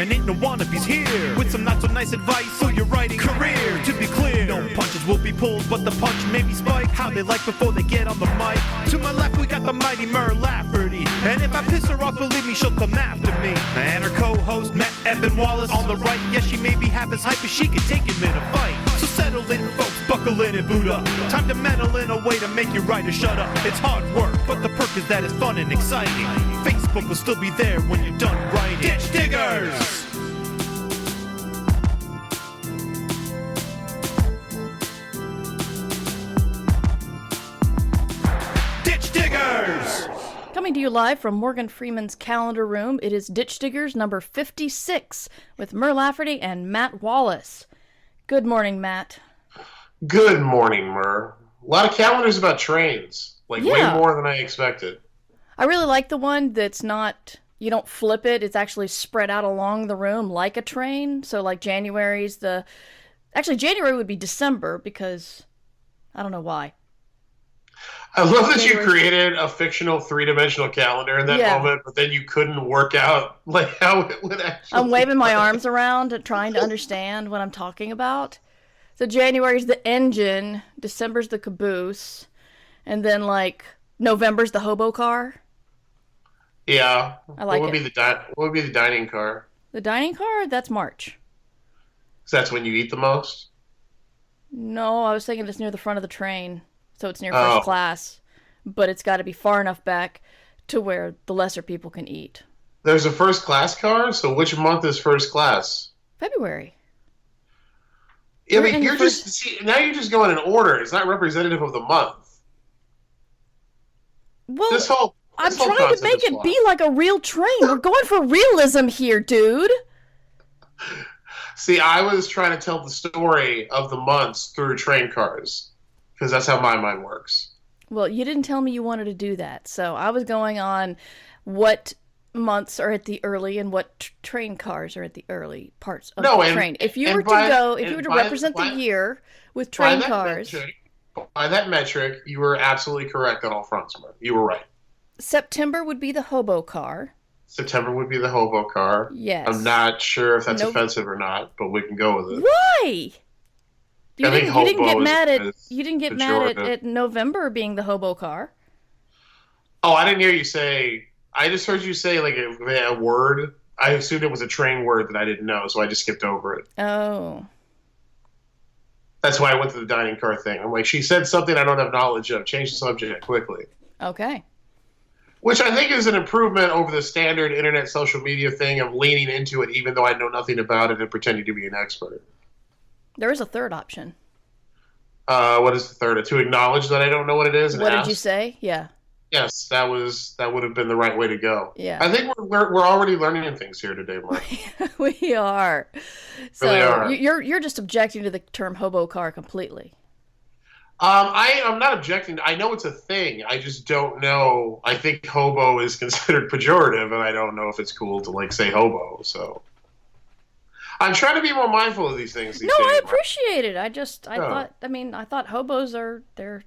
and ain't no wannabes here. With some not so nice advice for your writing career. To be clear, no punches will be pulled, but the punch may be spiked. How they like before they get on the mic. To my left, we got the mighty Mer Lafferty. And if I piss her off, believe me, she'll come after me. And her co-host, Matt Evan Wallace, on the right. Yes, she may be half as hype as she can take him in a fight. So settle in, folks, buckle in and boot up. Time to meddle in a way to make you write or shut up. It's hard work, but the perk is that it's fun and exciting. Facebook will still be there when you're done writing. Ditch Diggers! Ditch Diggers! Coming to you live from Morgan Freeman's calendar room, it is Ditch Diggers number 56 with Mer Lafferty and Matt Wallace. Good morning, Matt. Good morning, Mer. A lot of calendars about trains. Way more than I expected. I really like the one that's not, you don't flip it, it's actually spread out along the room like a train. So like January would be December because I don't know why. I love that you created a fictional three-dimensional calendar in that moment, but then you couldn't work out like how it would actually. I'm waving my arms around and trying to understand what I'm talking about. So January's the engine, December's the caboose, and then like November's the hobo car. Yeah. I like what would be the dining car? The dining car? That's March. So that's when you eat the most? No, I was thinking it's near the front of the train. So it's near first class, but it's got to be far enough back to where the lesser people can eat. There's a first class car? So which month is first class? February. Yeah, but now you're just going in order. It's not representative of the month. Well, I'm trying to make it be like a real train. We're going for realism here, dude. See, I was trying to tell the story of the months through train cars. Because that's how my mind works. Well, you didn't tell me you wanted to do that. So I was going on what months are at the early and what train cars are at the early parts of the train. If you were to represent the year with train cars. By that metric, you were absolutely correct on all fronts, Mark. You were right. September would be the hobo car. September would be the hobo car. Yes. I'm not sure if that's offensive or not, but we can go with it. Why? You didn't get mad at November being the hobo car. Oh, I didn't hear you say. I just heard you say like a word. I assumed it was a train word that I didn't know, so I just skipped over it. Oh. That's why I went to the dining car thing. I'm like, she said something I don't have knowledge of. Change the subject quickly. Okay. Which I think is an improvement over the standard internet social media thing of leaning into it even though I know nothing about it and pretending to be an expert. There is a third option. What is the third? To acknowledge that I don't know what it is. What did you say? Yeah. Yes, that would have been the right way to go. Yeah. I think we're already learning things here today, Mark. We are. So really are. You're just objecting to the term hobo car completely. I'm not objecting. I know it's a thing. I just don't know. I think hobo is considered pejorative, and I don't know if it's cool to like say hobo. So. I'm trying to be more mindful of these things. No, I appreciate it. I thought hobos are they're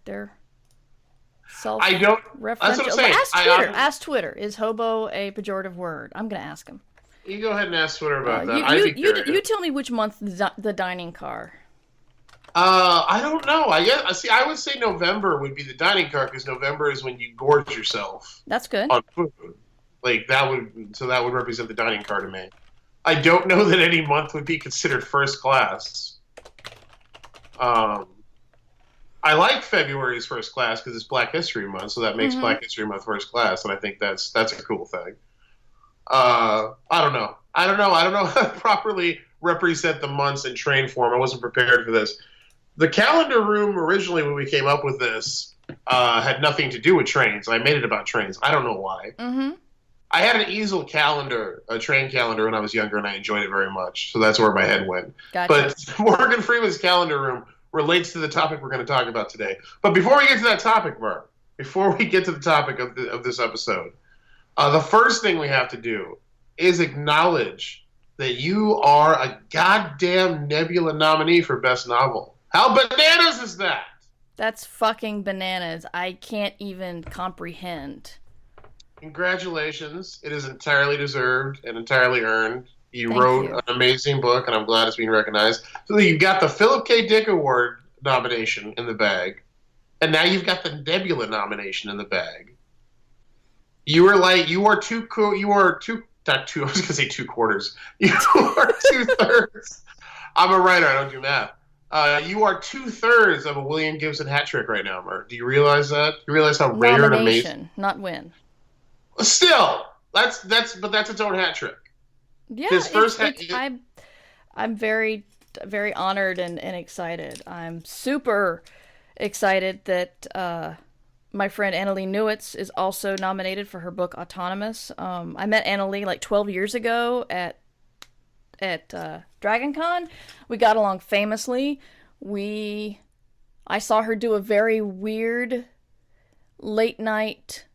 self. I don't. That's what I'm saying. Ask Twitter. Is hobo a pejorative word? I'm gonna ask him. You go ahead and ask Twitter about that. You tell me which month the dining car. I don't know. I would say November would be the dining car because November is when you gorge yourself. That's good. On food, like that would represent the dining car to me. I don't know that any month would be considered first class. I like February's first class because it's Black History Month, so that makes Black History Month first class, and I think that's a cool thing. I don't know how to properly represent the months in train form. I wasn't prepared for this. The calendar room originally, when we came up with this, had nothing to do with trains. I made it about trains. I don't know why. Mm-hmm. I had an easel calendar, a train calendar, when I was younger, and I enjoyed it very much. So that's where my head went. Gotcha. But Morgan Freeman's calendar room relates to the topic we're going to talk about today. But before we get to that topic, Mark, before we get to the topic of this episode, the first thing we have to do is acknowledge that you are a goddamn Nebula nominee for Best Novel. How bananas is that? That's fucking bananas. I can't even comprehend. Congratulations. It is entirely deserved and entirely earned. You wrote an amazing book, and I'm glad it's being recognized. So you've got the Philip K. Dick Award nomination in the bag, and now you've got the Nebula nomination in the bag. You are not two, I was going to say 2/4. You are 2/3. I'm a writer, I don't do math. You are 2/3 of a William Gibson hat trick right now, Mert. Do you realize that? You realize how rare and amazing? Not win. Still, that's its own hat trick. Yeah, I'm very, very honored and excited. I'm super excited that my friend Annalee Newitz is also nominated for her book Autonomous. I met Annalee like 12 years ago at DragonCon. We got along famously. I saw her do a very weird late night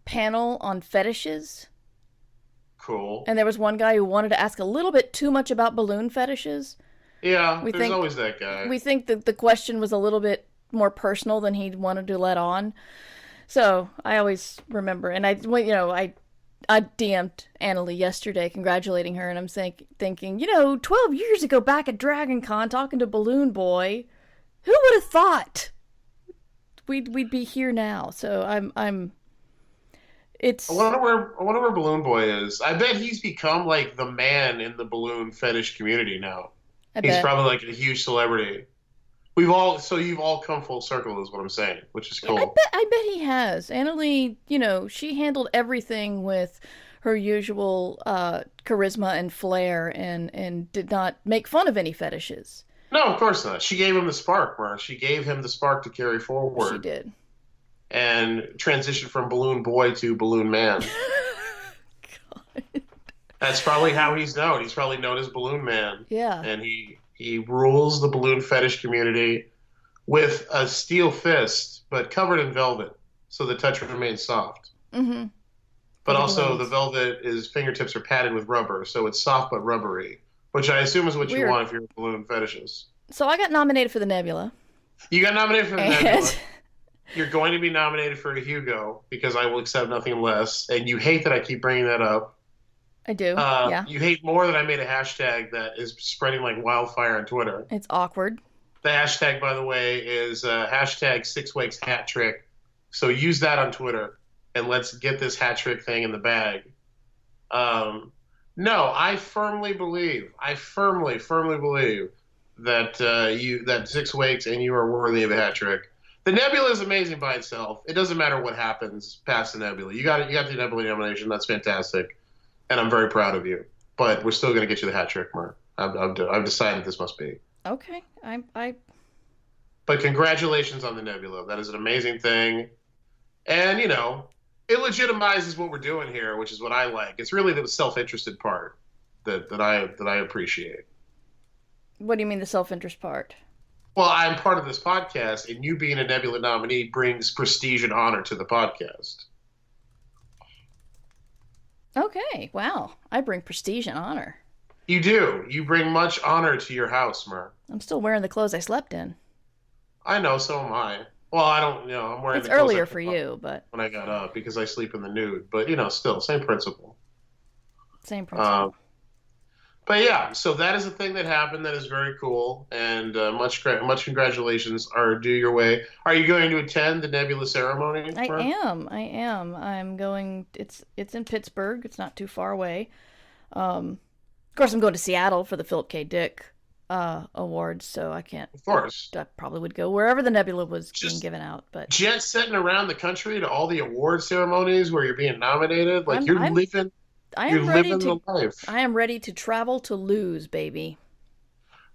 panel on fetishes. Cool. And there was one guy who wanted to ask a little bit too much about balloon fetishes. Yeah, there's always that guy. We think that the question was a little bit more personal than he wanted to let on. So I always remember, and I DM'd Annalee yesterday congratulating her, and I'm thinking, 12 years ago back at DragonCon talking to Balloon Boy, who would have thought we'd be here now? So I wonder where Balloon Boy is. I bet he's become like the man in the balloon fetish community now. He's probably like a huge celebrity. You've all come full circle is what I'm saying, which is cool. I bet he has. Annalee, she handled everything with her usual charisma and flair and did not make fun of any fetishes. No, of course not. She gave him the spark, Mara. She gave him the spark to carry forward. She did. And transition from Balloon Boy to Balloon Man. God. That's probably how he's known. He's probably known as Balloon Man. Yeah. And he rules the balloon fetish community with a steel fist, but covered in velvet, so the touch remains soft. Mm-hmm. But also the velvet fingertips are padded with rubber, so it's soft but rubbery, which I assume is what you want if you're a balloon fetishist. So I got nominated for the Nebula. You got nominated for the Nebula. You're going to be nominated for a Hugo, because I will accept nothing less. And you hate that I keep bringing that up. I do, yeah. You hate more that I made a hashtag that is spreading like wildfire on Twitter. It's awkward. The hashtag, by the way, is hashtag 6 Weeks hat trick. So use that on Twitter, and let's get this hat trick thing in the bag. No, I firmly believe that 6 Weeks and you are worthy of a hat trick. The Nebula is amazing by itself. It doesn't matter what happens past the Nebula. You got the Nebula nomination. That's fantastic, and I'm very proud of you. But we're still going to get you the hat trick, Mark. I've decided this must be. Okay, But congratulations on the Nebula. That is an amazing thing, and it legitimizes what we're doing here, which is what I like. It's really the self-interested part that I appreciate. What do you mean the self-interest part? Well, I'm part of this podcast, and you being a Nebula nominee brings prestige and honor to the podcast. Okay, wow. I bring prestige and honor. You do. You bring much honor to your house, Mer. I'm still wearing the clothes I slept in. I know, so am I. Well, I don't, I'm wearing the clothes earlier for you, but... When I got up, because I sleep in the nude. But, still, same principle. Same principle. But yeah, so that is a thing that happened that is very cool, and much congratulations are due your way. Are you going to attend the Nebula ceremony? I am. I'm going. It's in Pittsburgh. It's not too far away. Of course, I'm going to Seattle for the Philip K. Dick Awards, so I can't. Of course, I probably would go wherever the Nebula was being given out. But jet setting around the country to all the award ceremonies where you're being nominated, like you're living. I am ready to travel to lose, baby.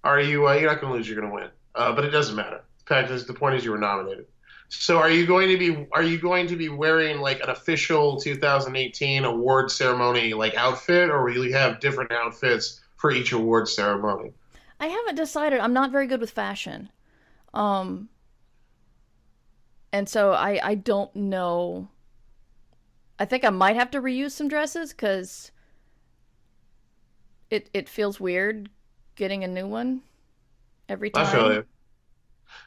Are you? You're not going to lose. You're going to win. But it doesn't matter. The point is you were nominated. So are you going to be wearing like an official 2018 award ceremony like outfit, or will you have different outfits for each award ceremony? I haven't decided. I'm not very good with fashion, and so I don't know. I think I might have to reuse some dresses because it feels weird getting a new one every time. I feel you.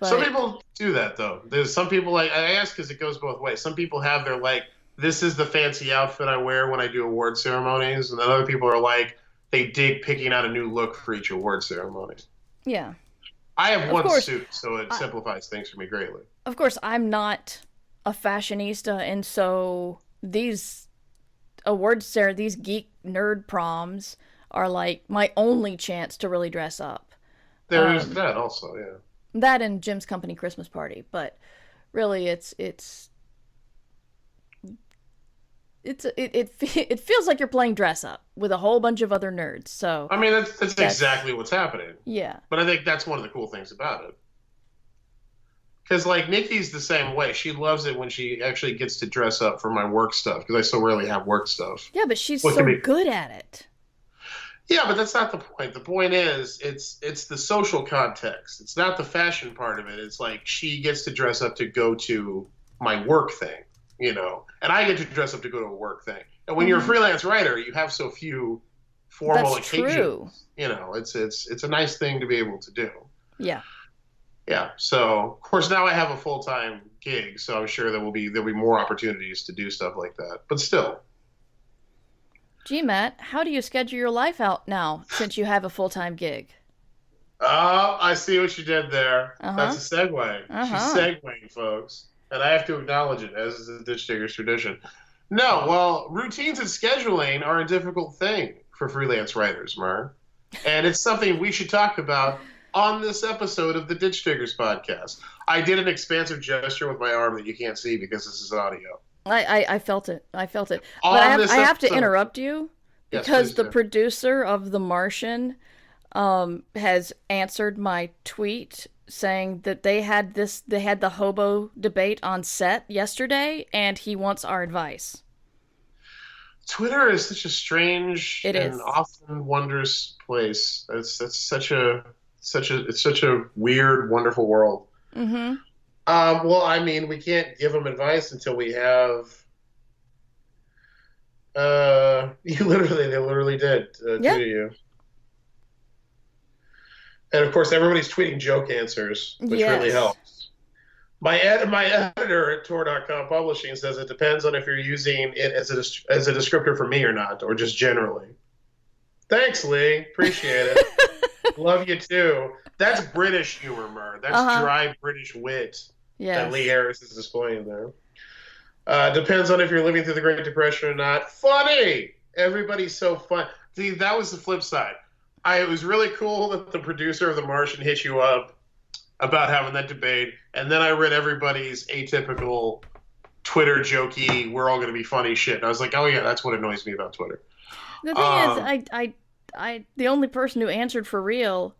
But some people do that, though. There's some people, like, I ask because it goes both ways. Some people have their, like, this is the fancy outfit I wear when I do award ceremonies. And then other people are like, they dig picking out a new look for each award ceremony. Yeah. I have one suit, so it simplifies things for me greatly. Of course, I'm not a fashionista, and so these awards, these geek nerd proms are like my only chance to really dress up. There's that also, yeah. That and Jim's company Christmas party, but really, it feels like you're playing dress up with a whole bunch of other nerds. So I mean, that's exactly what's happening. Yeah. But I think that's one of the cool things about it. Because, like, Nikki's the same way. She loves it when she actually gets to dress up for my work stuff, because I so rarely have work stuff. Yeah, but she's so good at it. Yeah, but that's not the point. The point is, it's the social context. It's not the fashion part of it. It's like she gets to dress up to go to my work thing, you know, and I get to dress up to go to a work thing. And when you're a freelance writer, you have so few formal occasions. True. You know, it's a nice thing to be able to do. Yeah. Yeah. So, of course, now I have a full-time gig, so I'm sure there'll be more opportunities to do stuff like that. But still. Gee, Matt, how do you schedule your life out now since you have a full-time gig? Oh, I see what you did there. That's a segue. She's segueing, folks. And I have to acknowledge it, as is the Ditch Digger's tradition. No, well, routines and scheduling are a difficult thing for freelance writers, Mer. And it's something we should talk about on this episode of the Ditch Diggers podcast. I did an expansive gesture with my arm that you can't see because this is audio. I felt it. But I have to interrupt you because the producer of The Martian has answered my tweet saying that they had the hobo debate on set yesterday, and he wants our advice. Twitter is such a strange and often wondrous place. It's such a weird, wonderful world. Mm-hmm. Well, I mean, we can't give them advice until we have. They literally did tweet you. And of course, everybody's tweeting joke answers, which really helps. My editor at Tor.com Publishing says it depends on if you're using it as a descriptor for me or not, or just generally. Thanks, Lee. Appreciate it. Love you too. That's British humor, Mer. That's dry British wit that Lee Harris is displaying there. Depends on if you're living through the Great Depression or not. Funny! Everybody's so fun. See, that was the flip side. It was really cool that the producer of The Martian hit you up about having that debate, and then I read everybody's atypical Twitter jokey, we're all going to be funny shit. And I was like, oh yeah, that's what annoys me about Twitter. The thing is, the only person who answered for real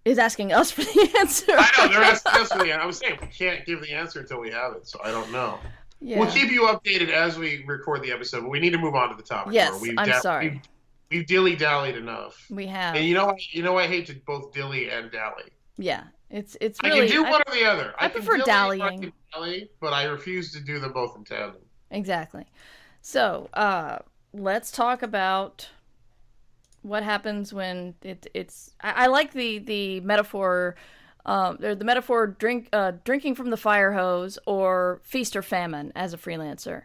is asking us for the answer. I know, they're asking us for the answer. I was saying, we can't give the answer until we have it, so I don't know. Yeah. We'll keep you updated as we record the episode, but we need to move on to the topic. Yes, I'm sorry. We've dilly-dallied enough. We have. And you know I hate to both dilly and dally. Yeah, it's really... I can do one or the other. I prefer dallying. But I refuse to do them both in tandem. Exactly. So, let's talk about what happens when it's... I like the metaphor... the metaphor drinking from the fire hose or feast or famine as a freelancer.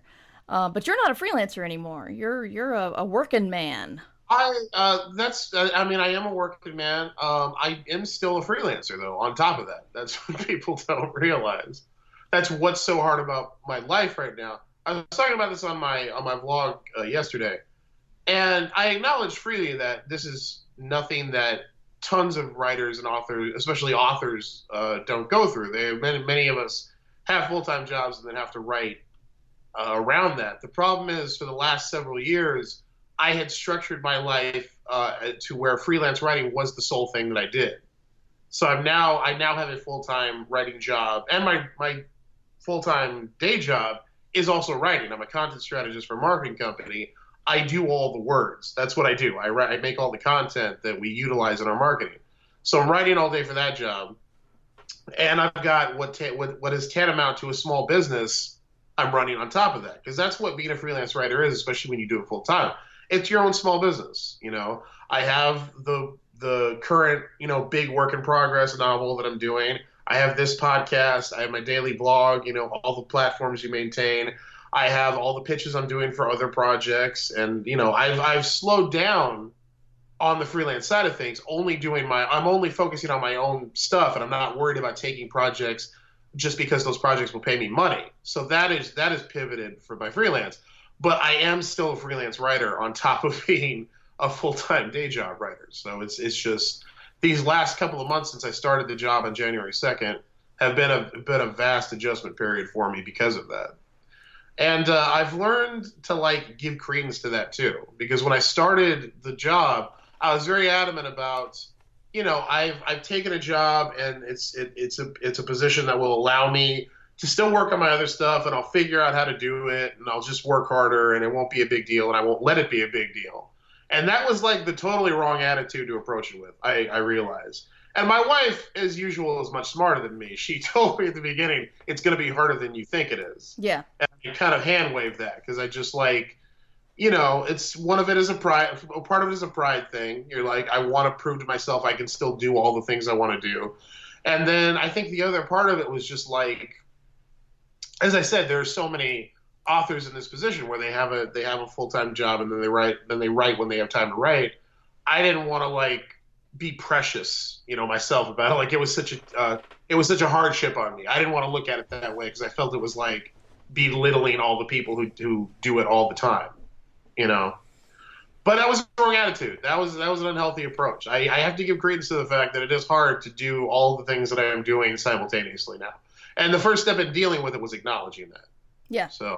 But you're not a freelancer anymore. You're a working man. I am a working man. I am still a freelancer though, on top of that. That's what people don't realize. That's what's so hard about my life right now. I was talking about this on my vlog yesterday. And I acknowledge freely that this is nothing that tons of writers and authors, especially authors, don't go through. Many of us have full-time jobs and then have to write around that. The problem is, for the last several years, I had structured my life to where freelance writing was the sole thing that I did. So I now have a full-time writing job, and my full-time day job is also writing. I'm a content strategist for a marketing company. I do all the words. That's what I do. I make all the content that we utilize in our marketing. So I'm writing all day for that job, and I've got what is tantamount to a small business I'm running on top of that, because that's what being a freelance writer is, especially when you do it full time. It's your own small business. You know, I have the current, big work in progress novel that I'm doing. I have this podcast. I have my daily blog. All the platforms you maintain. I have all the pitches I'm doing for other projects, and I've slowed down on the freelance side of things, I'm only focusing on my own stuff, and I'm not worried about taking projects just because those projects will pay me money. So that is pivoted for my freelance. But I am still a freelance writer on top of being a full-time day job writer. So it's just these last couple of months since I started the job on January 2nd have been a vast adjustment period for me because of that. And I've learned to give credence to that too, because when I started the job, I was very adamant about, I've taken a job and it's a position that will allow me to still work on my other stuff, and I'll figure out how to do it, and I'll just work harder, and it won't be a big deal, and I won't let it be a big deal. And that was the totally wrong attitude to approach it with, I realized. And my wife, as usual, is much smarter than me. She told me at the beginning, it's going to be harder than you think it is. Yeah. And I kind of hand-waved that, because I just it's one of it is a pride, part of it is a pride thing. You're I want to prove to myself I can still do all the things I want to do. And then I think the other part of it was just as I said, there are so many authors in this position where they have a full-time job and then they write when they have time to write. I didn't want to be precious, myself about it. It was such a hardship on me. I didn't want to look at it that way because I felt it was belittling all the people who do it all the time, But that was the wrong attitude. That was an unhealthy approach. I have to give credence to the fact that it is hard to do all the things that I am doing simultaneously now. And the first step in dealing with it was acknowledging that. Yeah. So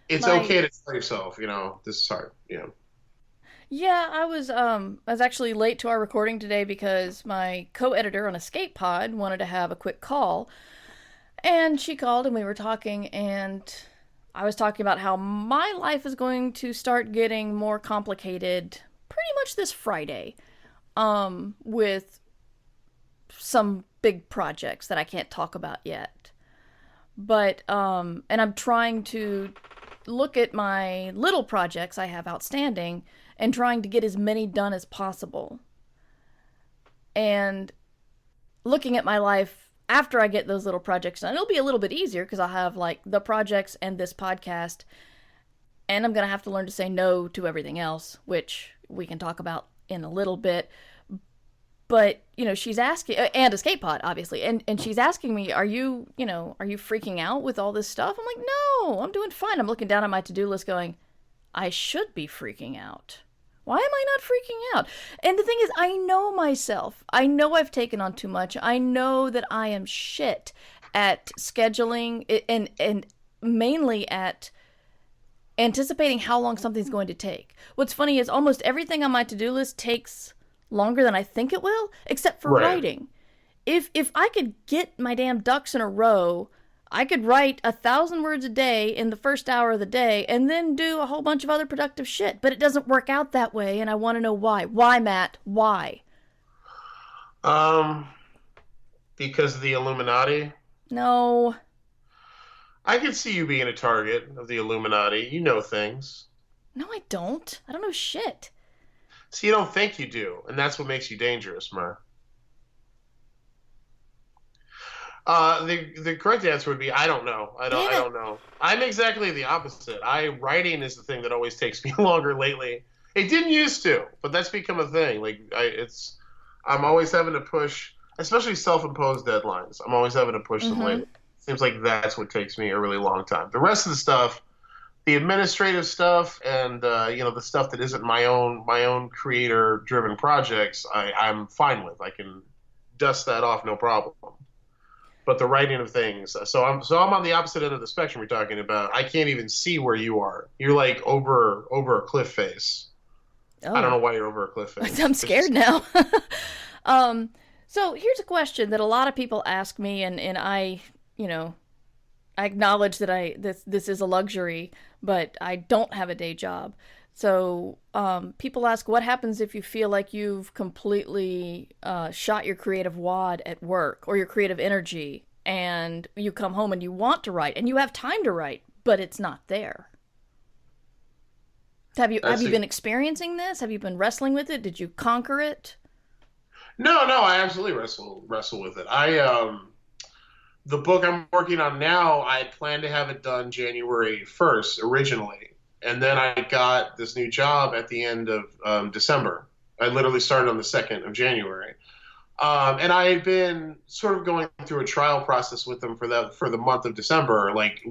it's okay to tell yourself, this is hard, Yeah, I was actually late to our recording today because my co-editor on Escape Pod wanted to have a quick call. And she called and we were talking, and I was talking about how my life is going to start getting more complicated pretty much this Friday, with some big projects that I can't talk about yet. But, and I'm trying to look at my little projects I have outstanding and trying to get as many done as possible. And looking at my life after I get those little projects done, it'll be a little bit easier because I'll have the projects and this podcast, and I'm going to have to learn to say no to everything else, which we can talk about in a little bit. But, she's asking, and Escape Pod, obviously, and she's asking me, are you freaking out with all this stuff? I'm like, no, I'm doing fine. I'm looking down at my to-do list going, I should be freaking out. Why am I not freaking out? And the thing is, I know myself. I know I've taken on too much. I know that I am shit at scheduling and mainly at anticipating how long something's going to take. What's funny is almost everything on my to-do list takes longer than I think it will, except for writing. If I could get my damn ducks in a row, I could write 1,000 words a day in the first hour of the day and then do a whole bunch of other productive shit. But it doesn't work out that way, and I want to know why. Why, Matt? Why? Because of the Illuminati? No. I could see you being a target of the Illuminati. You know things. No, I don't. I don't know shit. See, you don't think you do, and that's what makes you dangerous, Mer. The correct answer would be I don't know. I don't know. I'm exactly the opposite. Writing is the thing that always takes me longer lately. It didn't used to, but that's become a thing. I'm always having to push, especially self-imposed deadlines. I'm always having to push them lately. Seems like that's what takes me a really long time. The rest of the stuff, the administrative stuff, and the stuff that isn't my own creator-driven projects, I'm fine with. I can dust that off, no problem. But the writing of things, so I'm on the opposite end of the spectrum you're talking about. I can't even see where you are. You're over a cliff face. Oh. I don't know why you're over a cliff face. I'm scared now. So here's a question that a lot of people ask me, and I acknowledge that this is a luxury, but I don't have a day job. So people ask, what happens if you feel like you've completely shot your creative wad at work or your creative energy, and you come home and you want to write and you have time to write, but it's not there? Have you been experiencing this? Have you been wrestling with it? Did you conquer it? No, I absolutely wrestle with it. The book I'm working on now, I plan to have it done January 1st originally. And then I got this new job at the end of December. I literally started on the 2nd of January. And I had been sort of going through a trial process with them for the month of December, like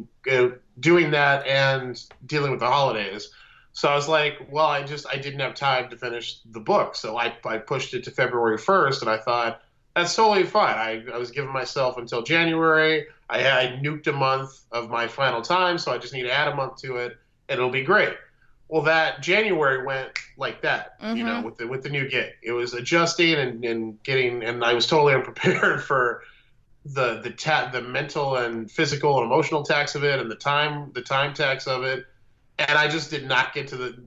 doing that and dealing with the holidays. So I was like, well, I didn't have time to finish the book. So I pushed it to February 1st, and I thought, that's totally fine. I was giving myself until January. I nuked a month of my final time, so I just need to add a month to it, and it'll be great. Well, that January went like that, with the new gig. It was adjusting and I was totally unprepared for the mental and physical and emotional tax of it, and the time tax of it. And I just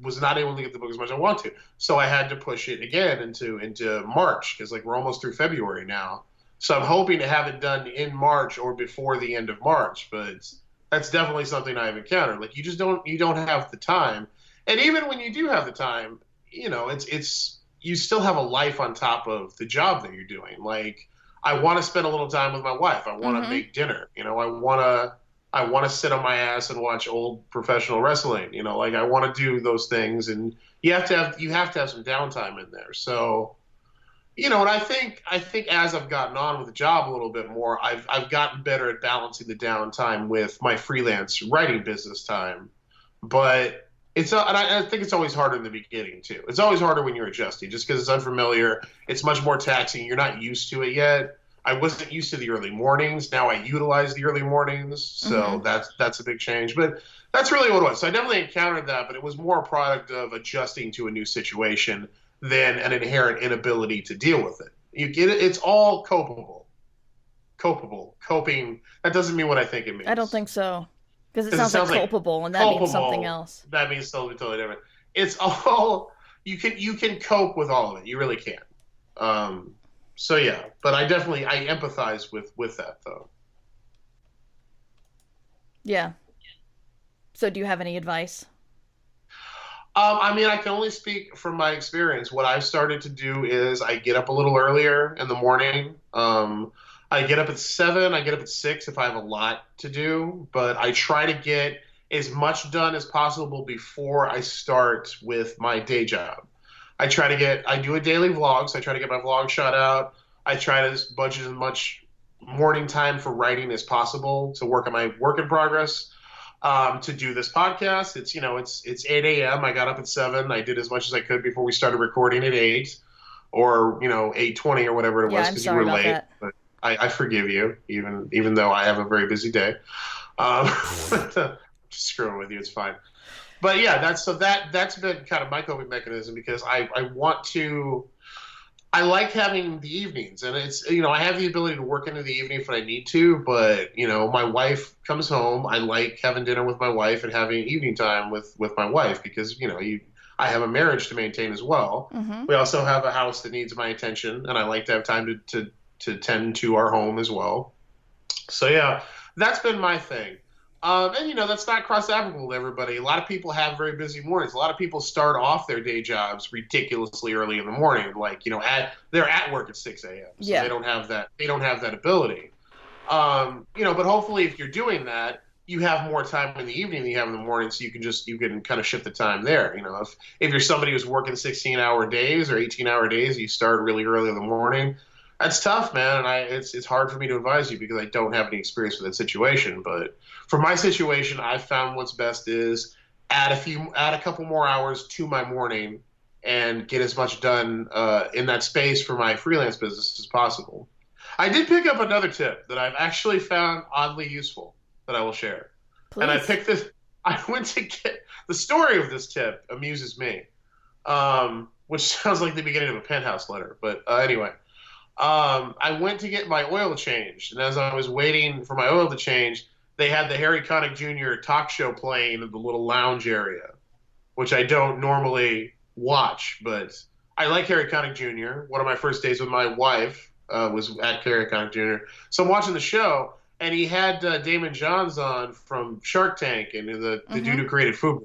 was not able to get the book as much as I want to. So I had to push it again into March, because like we're almost through February now. So I'm hoping to have it done in March or before the end of March. But that's definitely something I've encountered. Like you don't have the time. And even when you do have the time, you still have a life on top of the job that you're doing. Like I want to spend a little time with my wife. I want to make dinner. I want to sit on my ass and watch old professional wrestling. Like I want to do those things, and you have to have some downtime in there. So, and I think as I've gotten on with the job a little bit more, I've gotten better at balancing the downtime with my freelance writing business time. But I think it's always harder in the beginning too. It's always harder when you're adjusting, just because it's unfamiliar. It's much more taxing. You're not used to it yet. I wasn't used to the early mornings. Now I utilize the early mornings. So that's a big change. But that's really what it was. So I definitely encountered that, but it was more a product of adjusting to a new situation than an inherent inability to deal with it. You get it. It's all coping. That doesn't mean what I think it means. I don't think so. Because it sounds like culpable, and that means something else. That means totally different. It's all, you can cope with all of it. You really can. So yeah, but I empathize with that though. Yeah. So do you have any advice? I mean, I can only speak from my experience. What I've started to do is I get up a little earlier in the morning. I get up at 7, I get up at 6 if I have a lot to do, but I try to get as much done as possible before I start with my day job. I do a daily vlog, so I try to get my vlog shot out. I try to budget as much morning time for writing as possible to work on my work in progress. To do this podcast, it's 8 a.m. I got up at 7. I did as much as I could before we started recording at 8, or 8:20 or whatever it was, because you were late. That. But I forgive you, even though I have a very busy day. Just screwing with you, it's fine. But yeah, that's been kind of my coping mechanism, because I like having the evenings, and it's, I have the ability to work into the evening if I need to, but, my wife comes home. I like having dinner with my wife and having evening time with my wife, because, I have a marriage to maintain as well. We also have a house that needs my attention, and I like to have time to tend to our home as well. So yeah, that's been my thing. And that's not cross-applicable to everybody. A lot of people have very busy mornings. A lot of people start off their day jobs ridiculously early in the morning. Like, they're at work at 6 a.m. So they don't have that ability. But hopefully if you're doing that, you have more time in the evening than you have in the morning, so you can kind of shift the time there. If you're somebody who's working 16-hour days or 18-hour days, you start really early in the morning. That's tough, man, and it's hard for me to advise you because I don't have any experience with that situation. But for my situation, I've found what's best is add a couple more hours to my morning and get as much done in that space for my freelance business as possible. I did pick up another tip that I've actually found oddly useful that I will share. Please. And I went to get the story of this tip amuses me, which sounds like the beginning of a Penthouse letter, but anyway. I went to get my oil changed, and as I was waiting for my oil to change, they had the Harry Connick Jr. talk show playing in the little lounge area, which I don't normally watch, but I like Harry Connick Jr. One of my first days with my wife was at Harry Connick Jr. So I'm watching the show, and he had Damon Johns on from Shark Tank, and the dude who created FUBU.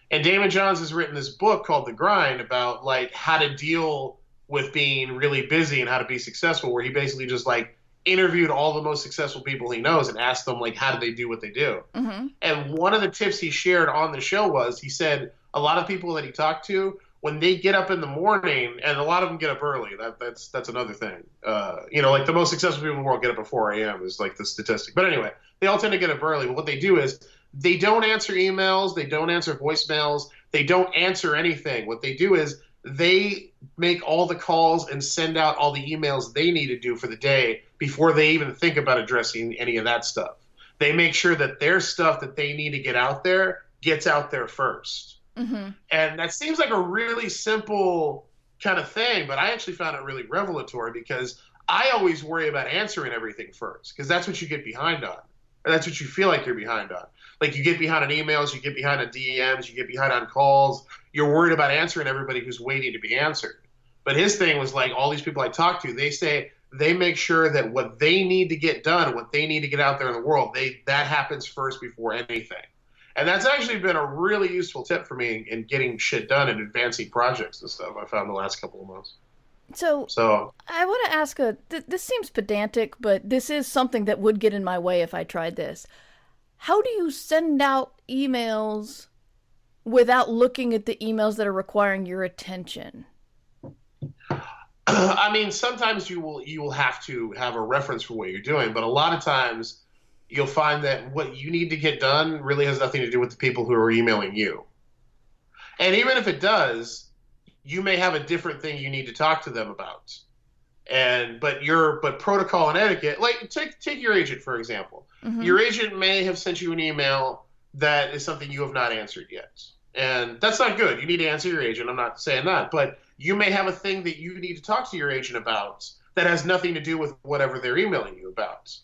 And Damon Johns has written this book called The Grind about like how to deal with being really busy and how to be successful, where he basically just like interviewed all the most successful people he knows and asked them like, how do they do what they do? And one of the tips he shared on the show was, he said a lot of people that he talked to when they get up in the morning, and a lot of them get up early. That's another thing. Like the most successful people in the world get up at 4 a.m. is like the statistic. But anyway, they all tend to get up early. But what they do is they don't answer emails. They don't answer voicemails. They don't answer anything. What they do is they make all the calls and send out all the emails they need to do for the day before they even think about addressing any of that stuff. They make sure that their stuff that they need to get out there gets out there first. Mm-hmm. And that seems like a really simple kind of thing, but I actually found it really revelatory because I always worry about answering everything first because that's what you get behind on. Or that's what you feel like you're behind on. Like you get behind on emails, you get behind on DMs, you get behind on calls. You're worried about answering everybody who's waiting to be answered. But his thing was like all these people I talk to, they make sure that what they need to get done, what they need to get out there in the world, that happens first before anything. And that's actually been a really useful tip for me in getting shit done and advancing projects and stuff I found the last couple of months. So I want to ask this seems pedantic, but this is something that would get in my way if I tried this. How do you send out emails without looking at the emails that are requiring your attention? I mean, sometimes you will have to have a reference for what you're doing, but a lot of times you'll find that what you need to get done really has nothing to do with the people who are emailing you. And even if it does, you may have a different thing you need to talk to them about. But protocol and etiquette, like take your agent, for example. Mm-hmm. Your agent may have sent you an email that is something you have not answered yet. And that's not good. You need to answer your agent. I'm not saying that. But you may have a thing that you need to talk to your agent about that has nothing to do with whatever they're emailing you about.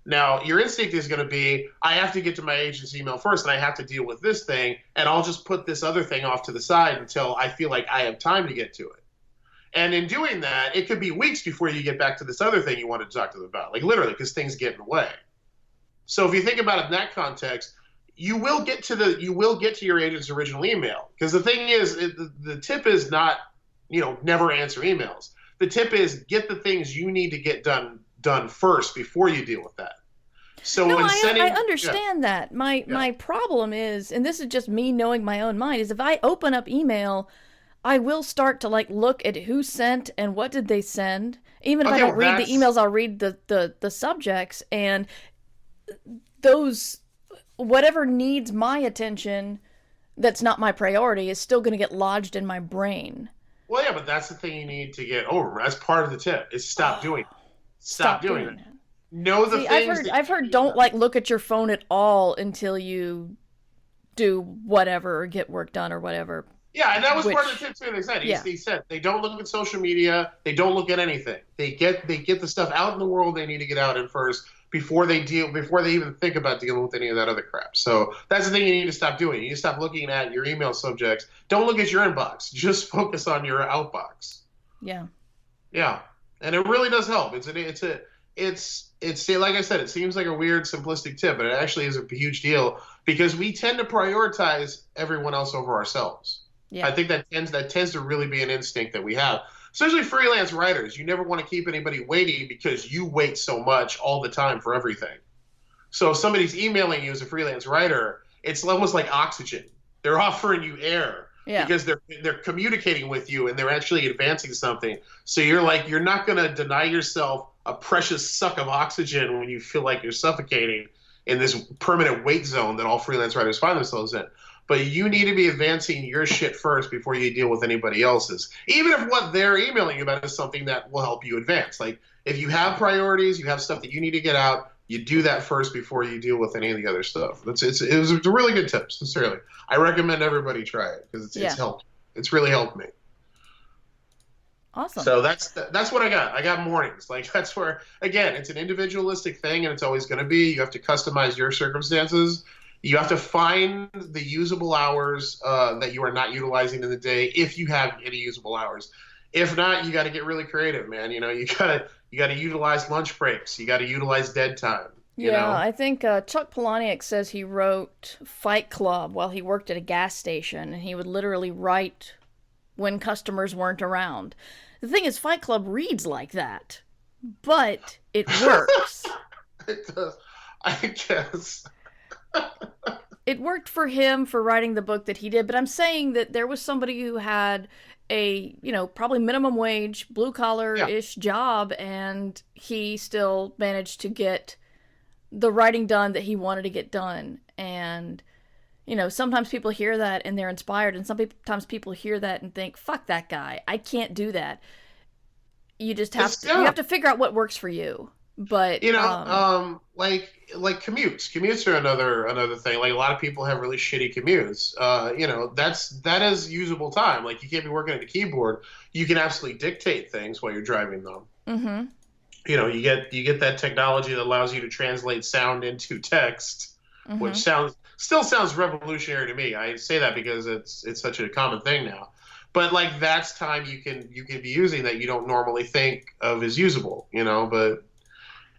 Now, your instinct is going to be, I have to get to my agent's email first, and I have to deal with this thing, and I'll just put this other thing off to the side until I feel like I have time to get to it. And in doing that, it could be weeks before you get back to this other thing you wanted to talk to them about, like literally, because things get in the way. So if you think about it in that context, you will get to your agent's original email. Because the thing is, the tip is not, never answer emails. The tip is get the things you need to get done first before you deal with that. So I understand that. My problem is, and this is just me knowing my own mind, is if I open up email, I will start to look at who sent and what did they send. Even if I don't read the emails, I'll read the subjects, and those whatever needs my attention that's not my priority is still going to get lodged in my brain. Well, yeah, but that's the thing you need to get over. That's part of the tip is stop doing it. Stop doing it. Know the things. I've heard don't look at your phone at all until you do whatever or get work done or whatever. Yeah, and that was part of the tip too. They said they don't look at social media. They don't look at anything. They get the stuff out in the world they need to get out in first before they even think about dealing with any of that other crap. So that's the thing you need to stop doing. You need to stop looking at your email subjects. Don't look at your inbox. Just focus on your outbox. Yeah. Yeah. And it really does help. It's like I said, it seems like a weird, simplistic tip, but it actually is a huge deal because we tend to prioritize everyone else over ourselves. Yeah. I think that tends to really be an instinct that we have, especially freelance writers. You never want to keep anybody waiting because you wait so much all the time for everything. So if somebody's emailing you as a freelance writer, it's almost like oxygen. They're offering you air. Yeah. Because they're communicating with you and they're actually advancing something. So you're not going to deny yourself a precious suck of oxygen when you feel like you're suffocating in this permanent wait zone that all freelance writers find themselves in. But you need to be advancing your shit first before you deal with anybody else's. Even if what they're emailing you about is something that will help you advance. Like if you have priorities, you have stuff that you need to get out, you do that first before you deal with any of the other stuff. It was a really good tip, sincerely. I recommend everybody try it because it's helped. It's really helped me. Awesome. So that's what I got. I got mornings. Like that's where, again, it's an individualistic thing and it's always going to be. You have to customize your circumstances. You have to find the usable hours that you are not utilizing in the day if you have any usable hours. If not, you got to get really creative, man. You got to utilize lunch breaks. You got to utilize dead time. You know? I think Chuck Palahniuk says he wrote Fight Club while he worked at a gas station, and he would literally write when customers weren't around. The thing is, Fight Club reads like that, but it works. It does. I guess. it worked for him for writing the book that he did, but I'm saying that there was somebody who had a, probably minimum wage, blue collar-ish job, and he still managed to get the writing done that he wanted to get done. And, sometimes people hear that and they're inspired, and sometimes people hear that and think, fuck that guy, I can't do that. You just have to, you have to figure out what works for you. But like commutes are another thing. Like, a lot of people have really shitty commutes. That is usable time. Like, you can't be working at a keyboard. You can absolutely dictate things while you're driving them. Mm-hmm. You get that technology that allows you to translate sound into text, mm-hmm. which still sounds revolutionary to me. I say that because it's such a common thing now. But like, that's time you can be using that you don't normally think of as usable. But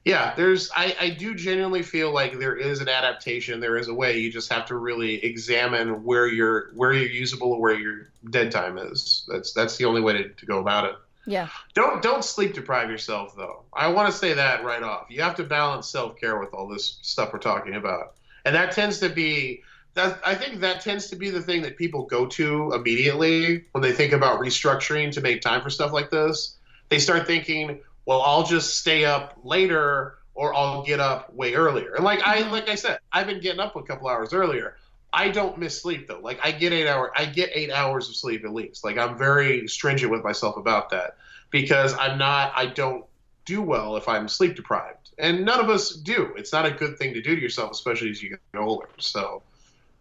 yeah, I do genuinely feel like there is an adaptation. There is a way. You just have to really examine where you're usable and where your dead time is. That's the only way to go about it. Yeah. Don't sleep deprive yourself, though. I want to say that right off. You have to balance self-care with all this stuff we're talking about, and I think that tends to be the thing that people go to immediately when they think about restructuring to make time for stuff like this. They start thinking, well, I'll just stay up later, or I'll get up way earlier. And like I said, I've been getting up a couple hours earlier. I don't miss sleep, though. Like, I get 8 hours of sleep at least. Like, I'm very stringent with myself about that, because I don't do well if I'm sleep deprived. And none of us do. It's not a good thing to do to yourself, especially as you get older. So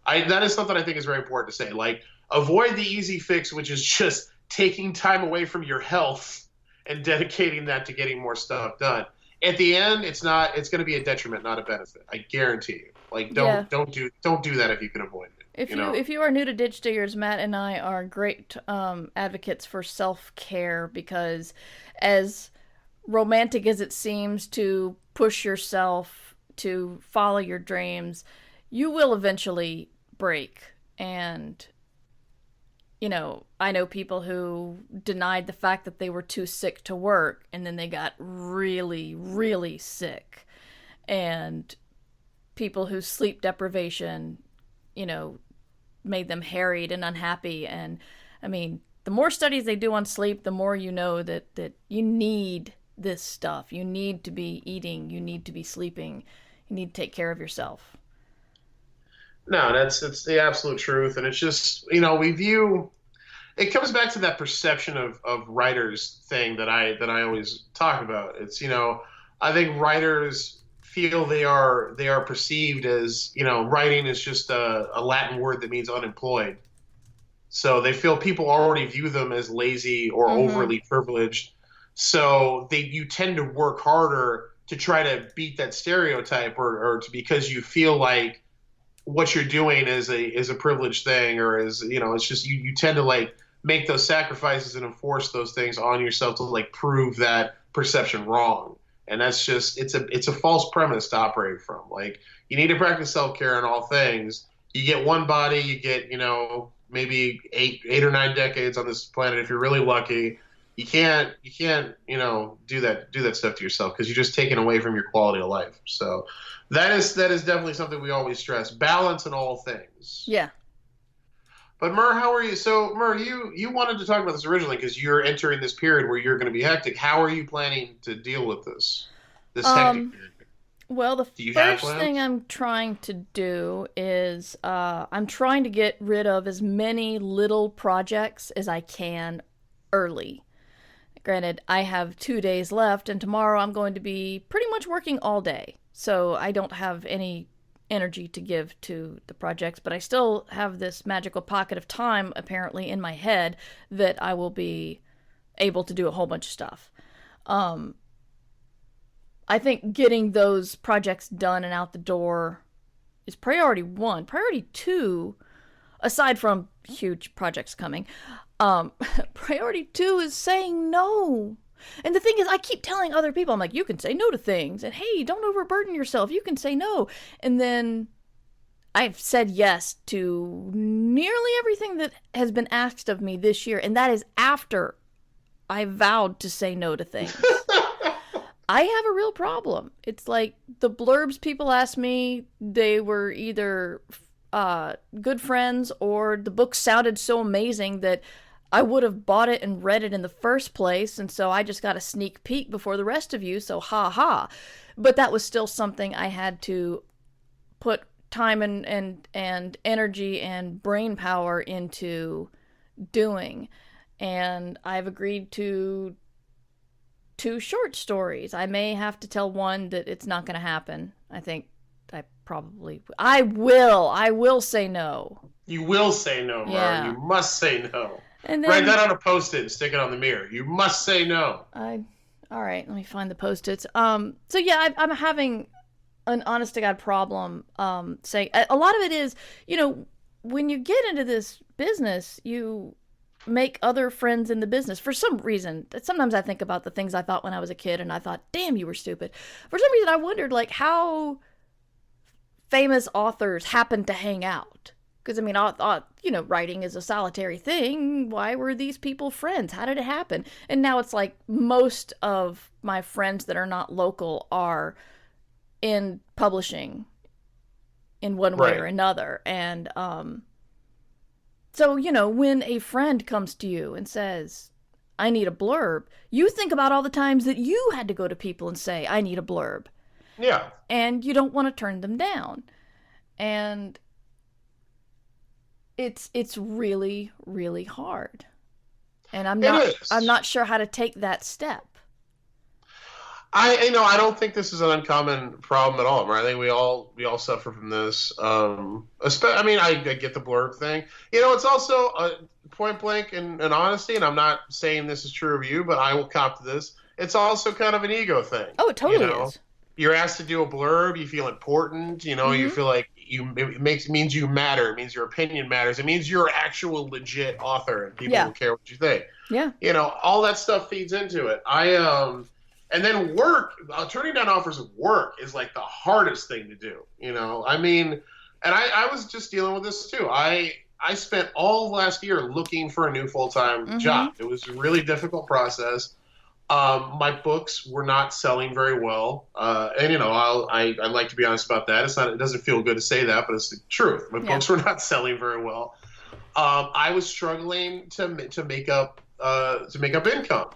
that is something I think is very important to say. Like, avoid the easy fix, which is just taking time away from your health and dedicating that to getting more stuff done. At the end, it's going to be a detriment, not a benefit. I guarantee you. Like, don't do that if you can avoid it. If you are new to Ditch Diggers, Matt and I are great advocates for self-care, because as romantic as it seems to push yourself to follow your dreams, you will eventually break. And I know people who denied the fact that they were too sick to work, and then they got really, really sick. And people whose sleep deprivation, made them harried and unhappy. And I mean, the more studies they do on sleep, the more you know that you need this stuff. You need to be eating. You need to be sleeping. You need to take care of yourself. No, it's the absolute truth. And it's just, it comes back to that perception of writers thing that I always talk about. It's, I think writers feel they are perceived as, writing is just a Latin word that means unemployed. So they feel people already view them as lazy or overly privileged. So you tend to work harder to try to beat that stereotype, because you feel like what you're doing is a privileged thing, or it's just you tend to like make those sacrifices and enforce those things on yourself to like prove that perception wrong. And that's just, it's a false premise to operate from. Like, you need to practice self-care in all things. You get one body, you get, maybe eight or 9 decades on this planet if you're really lucky. You can't do that stuff to yourself, because you're just taking away from your quality of life. So that is definitely something we always stress. Balance in all things. Yeah. But Mur, how are you? So Mur, you wanted to talk about this originally because you're entering this period where you're going to be hectic. How are you planning to deal with this hectic period? Well, the first thing I'm trying to do is I'm trying to get rid of as many little projects as I can early. Granted, I have 2 days left, and tomorrow I'm going to be pretty much working all day. So I don't have any energy to give to the projects, but I still have this magical pocket of time apparently in my head that I will be able to do a whole bunch of stuff. I think getting those projects done and out the door is priority 1. Priority 2, aside from huge projects coming, priority 2 is saying no. And the thing is, I keep telling other people, I'm like, you can say no to things, and hey, don't overburden yourself, you can say no. And then I've said yes to nearly everything that has been asked of me this year, and that is after I vowed to say no to things. I have a real problem. It's like the blurbs people ask me, they were either good friends, or the book sounded so amazing that I would have bought it and read it in the first place, and so I just got a sneak peek before the rest of you, so ha ha. But that was still something I had to put time and energy and brain power into doing. And I've agreed to 2 short stories. I may have to tell one that it's not going to happen. I think I will say no. You will say no, Murr. Yeah. You must say no. And then, write that on a Post-it and stick it on the mirror. You must say no. All right, let me find the Post-its. So yeah, I'm having an honest to God problem saying a lot of it is, when you get into this business, you make other friends in the business for some reason. Sometimes I think about the things I thought when I was a kid and I thought, damn, you were stupid. For some reason I wondered like how famous authors happen to hang out. Because, I thought, writing is a solitary thing. Why were these people friends? How did it happen? And now it's like most of my friends that are not local are in publishing in one way or another. And so, when a friend comes to you and says, I need a blurb, you think about all the times that you had to go to people and say, I need a blurb. Yeah. And you don't want to turn them down. And it's really, really hard. And I'm not sure how to take that step. I don't think this is an uncommon problem at all. I think we all suffer from this. I get the blurb thing. It's also point blank and honesty, and I'm not saying this is true of you, but I will cop to this. It's also kind of an ego thing. Oh, it totally is. You're asked to do a blurb. You feel important. You feel like it means you matter. It means your opinion matters. It means you're an actual legit author, and people will care what you think. Yeah. All that stuff feeds into it. And then work. Turning down offers of work is like the hardest thing to do. And I was just dealing with this too. I spent all of last year looking for a new full-time job. It was a really difficult process. My books were not selling very well, and I like to be honest about that. It doesn't feel good to say that, but it's the truth. My books were not selling very well. I was struggling to make up income,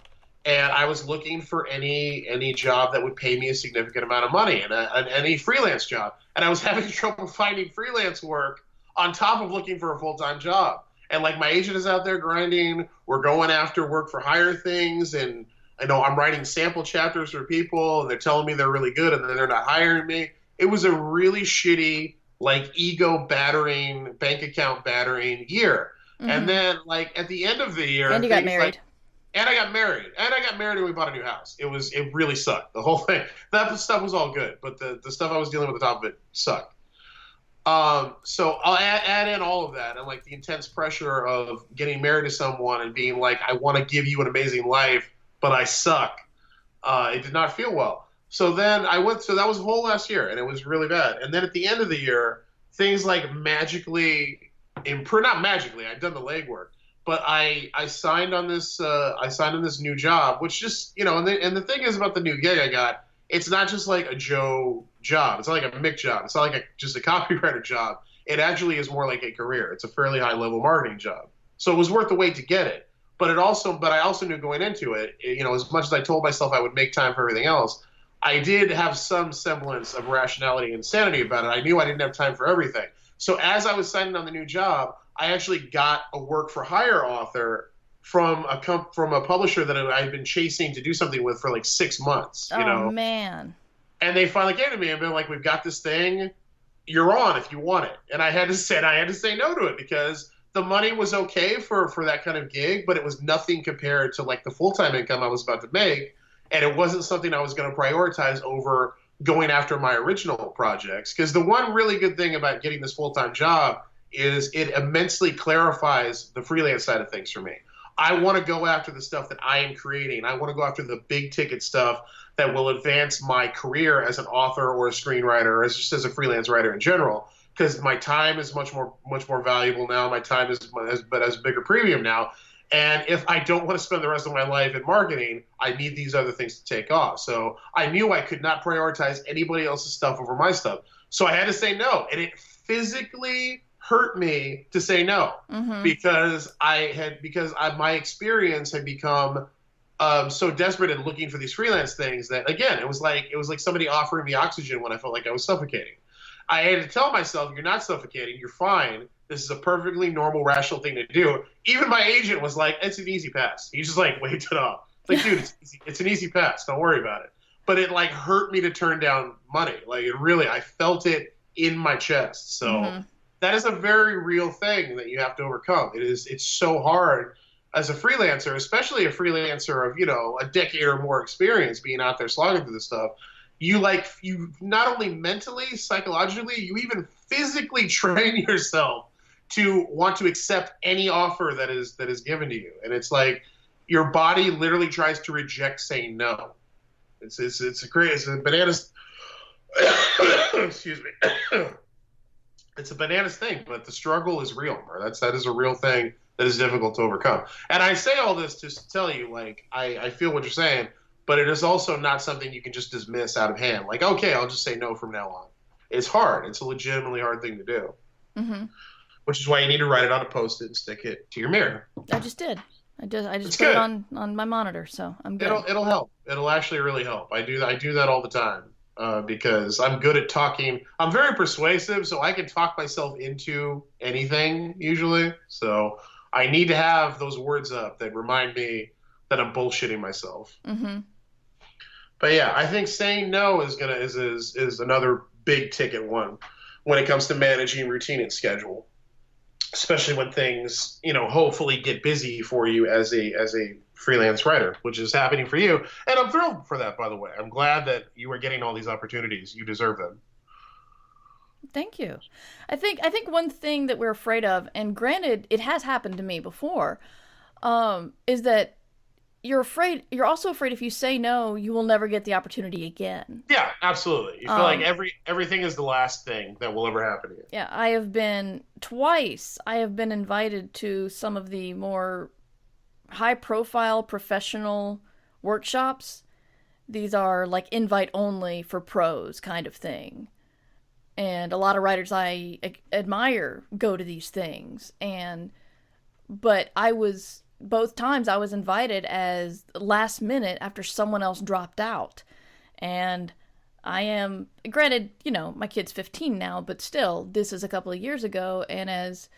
and I was looking for any job that would pay me a significant amount of money, and any freelance job. And I was having trouble finding freelance work on top of looking for a full-time job. And like my agent is out there grinding. We're going after work for hire things, and I'm writing sample chapters for people, and they're telling me they're really good, and then they're not hiring me. It was a really shitty, like, ego battering, bank account battering year. And then, like, at the end of the year, and you got married. And I got married, and we bought a new house. It really sucked. The whole thing. That stuff was all good, but the stuff I was dealing with at the top of it sucked. So I'll add in all of that, and like the intense pressure of getting married to someone and being like, I want to give you an amazing life, but I suck. It did not feel well. So then so that was the whole last year, and it was really bad. And then at the end of the year, things like magically not magically, I'd done the legwork, but I signed on this new job, which just, and the thing is about the new gig I got, it's not just like a Joe job. It's not like a Mick job. It's not like just a copywriter job. It actually is more like a career. It's a fairly high level marketing job. So it was worth the wait to get it. But I also knew going into it, as much as I told myself I would make time for everything else, I did have some semblance of rationality and sanity about it. I knew I didn't have time for everything. So as I was signing on the new job, I actually got a work for hire offer from a publisher that I had been chasing to do something with for like 6 months. Oh, man. And they finally came to me and been like, we've got this thing, you're on if you want it. And I had to say no to it because the money was okay for that kind of gig, but it was nothing compared to like the full-time income I was about to make. And it wasn't something I was going to prioritize over going after my original projects. Because the one really good thing about getting this full-time job is it immensely clarifies the freelance side of things for me. I want to go after the stuff that I am creating. I want to go after the big ticket stuff that will advance my career as an author or a screenwriter, or just as a freelance writer in general. Because my time is much more valuable now. My time has a bigger premium now. And if I don't want to spend the rest of my life in marketing, I need these other things to take off. So I knew I could not prioritize anybody else's stuff over my stuff. So I had to say no. And it physically hurt me to say no because my experience had become so desperate in looking for these freelance things that, again, it was like somebody offering me oxygen when I felt like I was suffocating. I had to tell myself, you're not suffocating, you're fine. This is a perfectly normal, rational thing to do. Even my agent was like, it's an easy pass. He just like waved it off. Like, dude, it's an easy pass. Don't worry about it. But it like hurt me to turn down money. Like, it really, I felt it in my chest. So that is a very real thing that you have to overcome. It's so hard as a freelancer, especially a freelancer of, a decade or more experience being out there slogging through this stuff. You not only mentally, psychologically, you even physically train yourself to want to accept any offer that is given to you. And it's like your body literally tries to reject saying no. It's a bananas excuse me. It's a bananas thing, but the struggle is real. That is a real thing that is difficult to overcome. And I say all this just to tell you, like, I feel what you're saying, but it is also not something you can just dismiss out of hand. Like, okay, I'll just say no from now on. It's hard. It's a legitimately hard thing to do. Which is why you need to write it on a Post-it and stick it to your mirror. I just did. I just put it on my monitor, so I'm good. It'll help. It'll actually really help. I do that all the time because I'm good at talking. I'm very persuasive, so I can talk myself into anything usually. So I need to have those words up that remind me that I'm bullshitting myself. But yeah, I think saying no is another big ticket one when it comes to managing routine and schedule. Especially when things, hopefully get busy for you as a freelance writer, which is happening for you. And I'm thrilled for that, by the way. I'm glad that you are getting all these opportunities. You deserve them. Thank you. I think one thing that we're afraid of, and granted, it has happened to me before, is that you're also afraid if you say no, you will never get the opportunity again. Yeah, absolutely. You feel like everything is the last thing that will ever happen to you. Yeah, I have been invited to some of the more high-profile professional workshops. These are like invite only for pros kind of thing. And a lot of writers I admire go to these things. But both times I was invited as last minute after someone else dropped out. And I am, granted, my kid's 15 now, but still, this is a couple of years ago. And as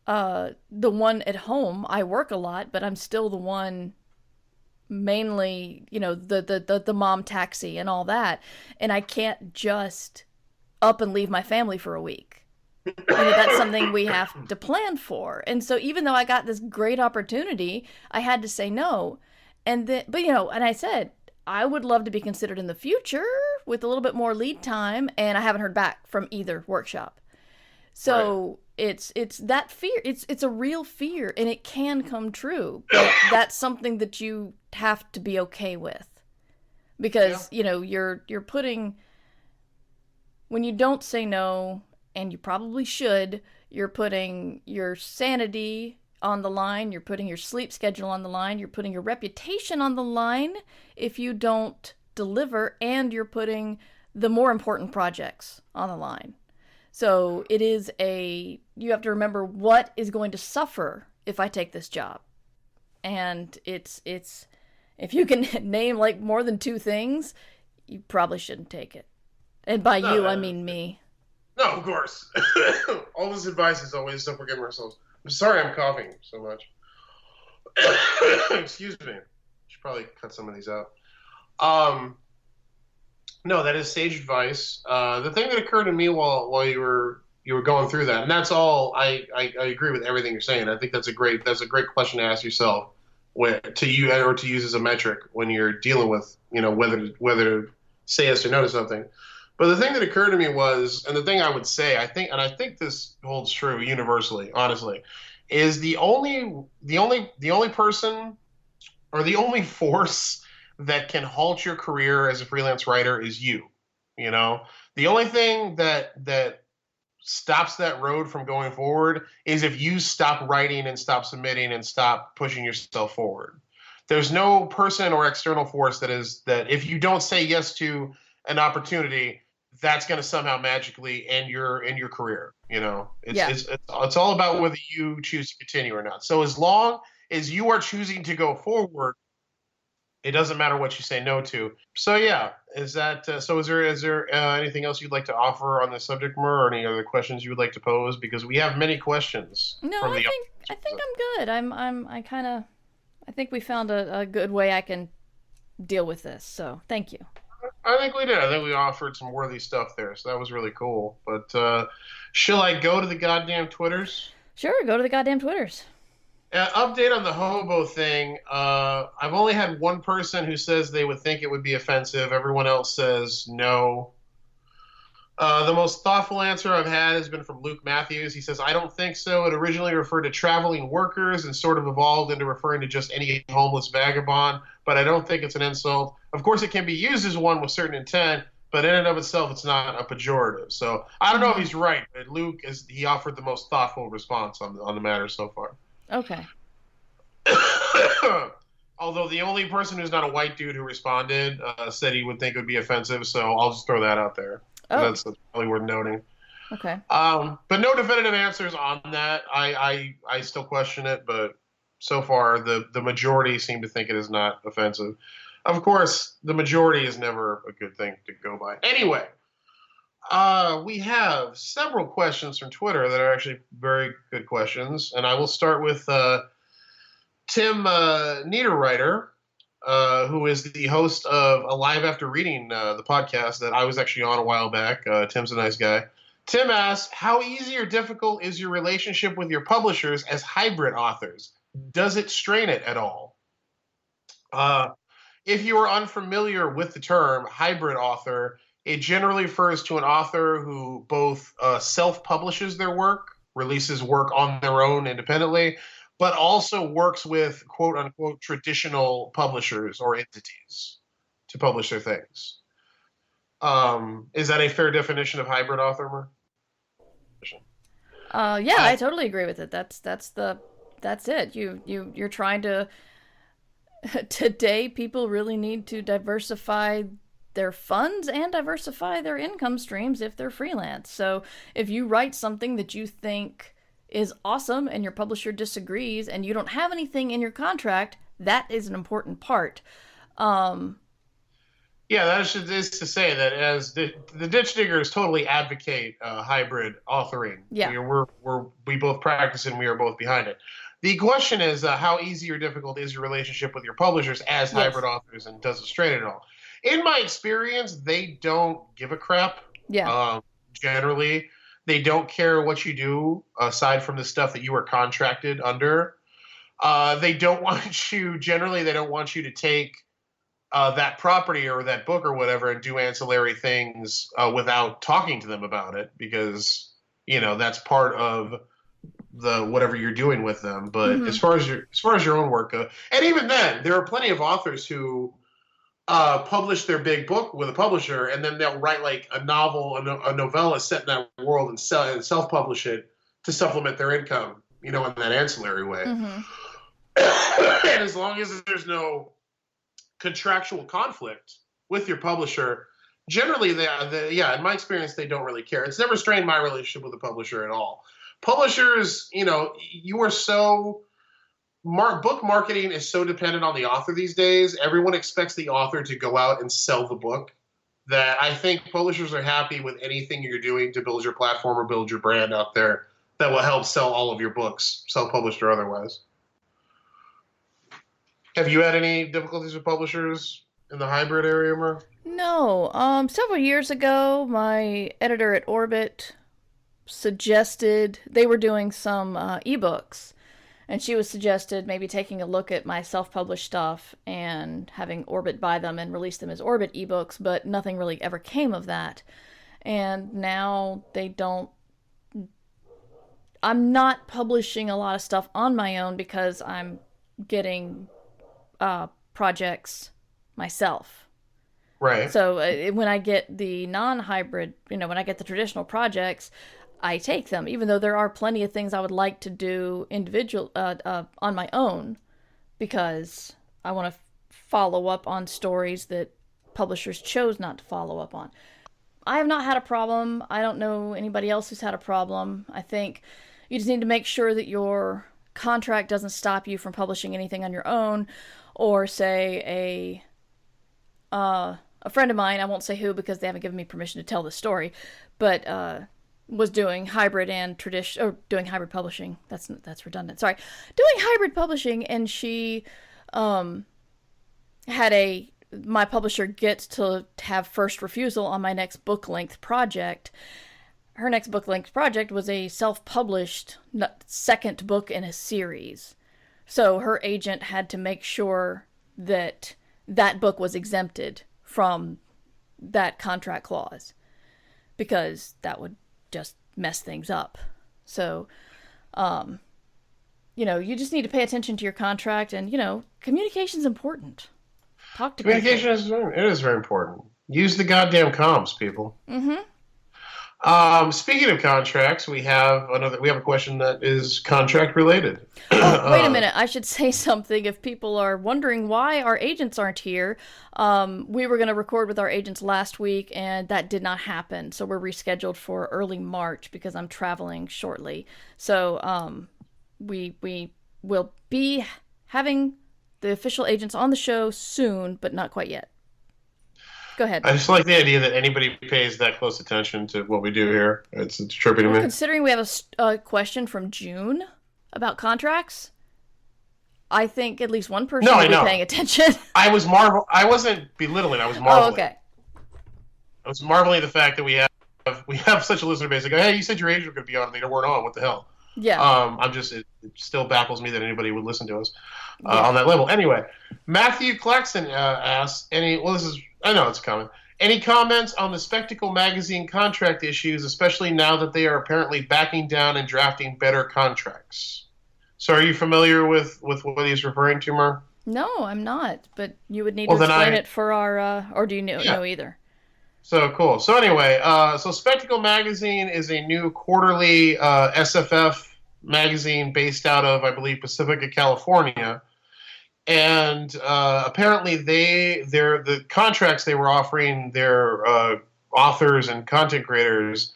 the one at home, I work a lot, but I'm still the one mainly, the mom taxi and all that. And I can't just up and leave my family for a week. That's something we have to plan for. And so even though I got this great opportunity, I had to say no. And I said, I would love to be considered in the future with a little bit more lead time. And I haven't heard back from either workshop. So it's that fear. It's a real fear, and it can come true. But that's something that you have to be okay with. Because, you're putting, when you don't say no, and you probably should, you're putting your sanity on the line, you're putting your sleep schedule on the line, you're putting your reputation on the line if you don't deliver, and you're putting the more important projects on the line. So you have to remember what is going to suffer if I take this job. And it's if you can name like more than 2 things, you probably shouldn't take it. And by you, I mean me. No, of course. All this advice is always don't forget ourselves. I'm sorry I'm coughing so much. Excuse me. Should probably cut some of these out. No, that is sage advice. The thing that occurred to me while you were going through that, and that's all. I agree with everything you're saying. I think that's a great question to ask yourself, to use as a metric when you're dealing with whether to say yes or no to something. But the thing that occurred to me was, and the thing I would say, I think this holds true universally, honestly, is the only person or the only force that can halt your career as a freelance writer is you. The only thing that stops that road from going forward is if you stop writing and stop submitting and stop pushing yourself forward. There's no person or external force that if you don't say yes to an opportunity, that's going to somehow magically end your career. It's all about whether you choose to continue or not. So as long as you are choosing to go forward, it doesn't matter what you say no to. So yeah, is there anything else you'd like to offer on this subject, Mer, or any other questions you would like to pose? Because we have many questions. No, I think I'm good. I think we found a good way I can deal with this. So thank you. I think we did. I think we offered some worthy stuff there, so that was really cool. But shall I go to the goddamn Twitters? Sure, go to the goddamn Twitters. Update on the hobo thing. I've only had one person who says they would think it would be offensive. Everyone else says no. The most thoughtful answer I've had has been from Luke Matthews. He says, I don't think so. It originally referred to traveling workers and sort of evolved into referring to just any homeless vagabond, but I don't think it's an insult. Of course, it can be used as one with certain intent, but in and of itself, it's not a pejorative. So I don't know if he's right, but Luke, he offered the most thoughtful response on the matter so far. Okay. Although the only person who's not a white dude who responded said he would think it would be offensive, so I'll just throw that out there. Oh. That's probably worth noting. Okay. But no definitive answers on that. I still question it, but so far the majority seem to think it is not offensive. Of course, the majority is never a good thing to go by. Anyway, we have several questions from Twitter that are actually very good questions, and I will start with Tim Niederreiter, who is the host of Alive After Reading, the podcast that I was actually on a while back. Tim's a nice guy. Tim asks, how easy or difficult is your relationship with your publishers as hybrid authors? Does it strain it at all? If you are unfamiliar with the term hybrid author, it generally refers to an author who both self-publishes their work, releases work on their own independently, but also works with quote-unquote traditional publishers or entities to publish their things. Is that a fair definition of hybrid author? Yeah, I totally agree with it. That's it. You're trying to. Today, people really need to diversify their funds and diversify their income streams if they're freelance. So if you write something that you think is awesome and your publisher disagrees and you don't have anything in your contract, that is an important part. Yeah, that is to say that as the Ditch Diggers totally advocate hybrid authoring. Yeah. We both practice and we are both behind it. The question is, how easy or difficult is your relationship with your publishers as hybrid authors, and does it strain it at all? In my experience, they don't give a crap. Yeah. Generally, they don't care what you do aside from the stuff that you are contracted under. They don't want you to take that property or that book or whatever and do ancillary things without talking to them about it, because that's part of the whatever you're doing with them. But as far as your own work, and even then, there are plenty of authors who publish their big book with a publisher, and then they'll write like a novel, a novella set in that world, and self-publish it to supplement their income, in that ancillary way. And as long as there's no contractual conflict with your publisher, generally, in my experience, they don't really care. It's never strained my relationship with a publisher at all. Publishers, you are so... book marketing is so dependent on the author these days. Everyone expects the author to go out and sell the book, that I think publishers are happy with anything you're doing to build your platform or build your brand out there that will help sell all of your books, self-published or otherwise. Have you had any difficulties with publishers in the hybrid area, Mer? No. Several years ago, my editor at Orbit suggested they were doing some ebooks. And she was suggested maybe taking a look at my self-published stuff and having Orbit buy them and release them as Orbit ebooks, but nothing really ever came of that. And now I'm not publishing a lot of stuff on my own because I'm getting projects myself. Right. So when I get the non-hybrid, when I get the traditional projects, I take them, even though there are plenty of things I would like to do on my own, because I want to follow up on stories that publishers chose not to follow up on. I have not had a problem. I don't know anybody else who's had a problem. I think you just need to make sure that your contract doesn't stop you from publishing anything on your own, or say a friend of mine, I won't say who because they haven't given me permission to tell this story, but was doing hybrid and doing hybrid publishing. That's redundant. Sorry, doing hybrid publishing, and she had my publisher gets to have first refusal on my next book length project. Her next book length project was a self-published second book in a series. So her agent had to make sure that that book was exempted from that contract clause, because that would just mess things up. So, you just need to pay attention to your contract, and, communication's important. Talk to communication people. Is very important. Use the goddamn comms, people. Mm-hmm. Speaking of contracts, we have a question that is contract related. Oh, wait a minute. I should say something. If people are wondering why our agents aren't here, we were going to record with our agents last week, and that did not happen. So we're rescheduled for early March because I'm traveling shortly. So we will be having the official agents on the show soon, but not quite yet. Go ahead. I just like the idea that anybody pays that close attention to what we do here. It's trippy to me. Considering we have a question from June about contracts, I think at least one person will be paying attention. I wasn't belittling. I was marveling. Oh, okay. I was marveling at the fact that we have such a listener base. They go, hey, you said your agent was going to be on, and they weren't on. What the hell? Yeah. It still baffles me that anybody would listen to us on that level. Anyway, Matthew Claxton asks, I know it's common. Any comments on the Spectacle magazine contract issues, especially now that they are apparently backing down and drafting better contracts? So are you familiar with what he's referring to, Mer? No, I'm not. But you would need to explain it for our, or do you know either? So cool. So anyway, so Spectacle magazine is a new quarterly SFF magazine based out of, I believe, Pacifica, California. And apparently the contracts they were offering their authors and content creators,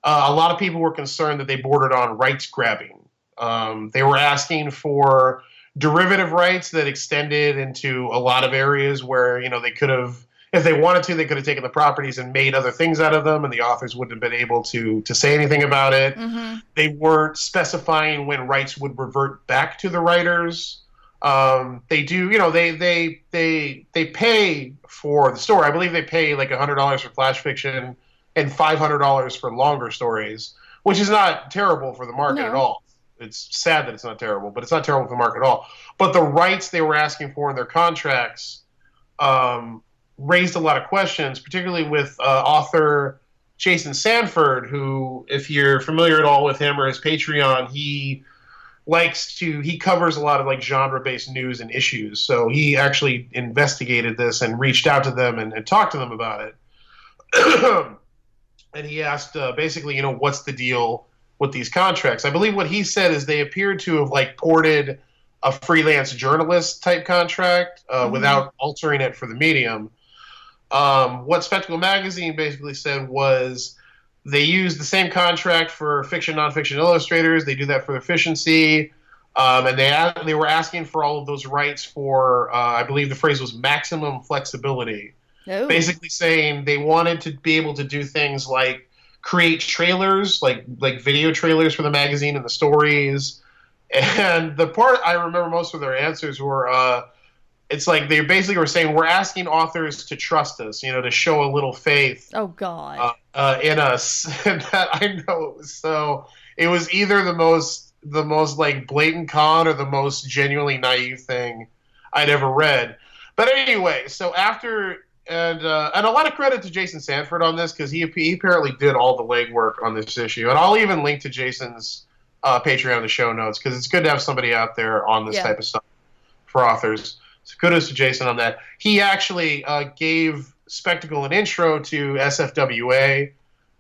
a lot of people were concerned that they bordered on rights grabbing. They were asking for derivative rights that extended into a lot of areas where, they could have, if they wanted to, they could have taken the properties and made other things out of them, and the authors wouldn't have been able to say anything about it. Mm-hmm. They weren't specifying when rights would revert back to the writers. They do, they pay for the story. I believe they pay like $100 for flash fiction and $500 for longer stories, which is not terrible for the market at all. It's sad that it's not terrible, but it's not terrible for the market at all. But the rights they were asking for in their contracts raised a lot of questions, particularly with author Jason Sanford, who, if you're familiar at all with him or his Patreon, he covers a lot of like genre-based news and issues. So he actually investigated this and reached out to them and talked to them about it. And he asked basically, what's the deal with these contracts? I believe what he said is they appeared to have like ported a freelance journalist type contract without altering it for the medium. What Spectacle Magazine basically said was they use the same contract for fiction, nonfiction illustrators. They do that for efficiency. And they were asking for all of those rights for, I believe the phrase was maximum flexibility. Oh. Basically saying they wanted to be able to do things like create trailers, like video trailers for the magazine and the stories. And the part I remember most of their answers were, it's like they basically were saying, we're asking authors to trust us, to show a little faith. Oh, God. In us. And that, I know. So it was either the most like blatant con or the most genuinely naive thing I'd ever read. But anyway, so after, and a lot of credit to Jason Sanford on this, because he apparently did all the legwork on this issue. And I'll even link to Jason's Patreon in the show notes, because it's good to have somebody out there on this type of stuff for authors. So kudos to Jason on that. He actually gave Spectacle an intro to SFWA,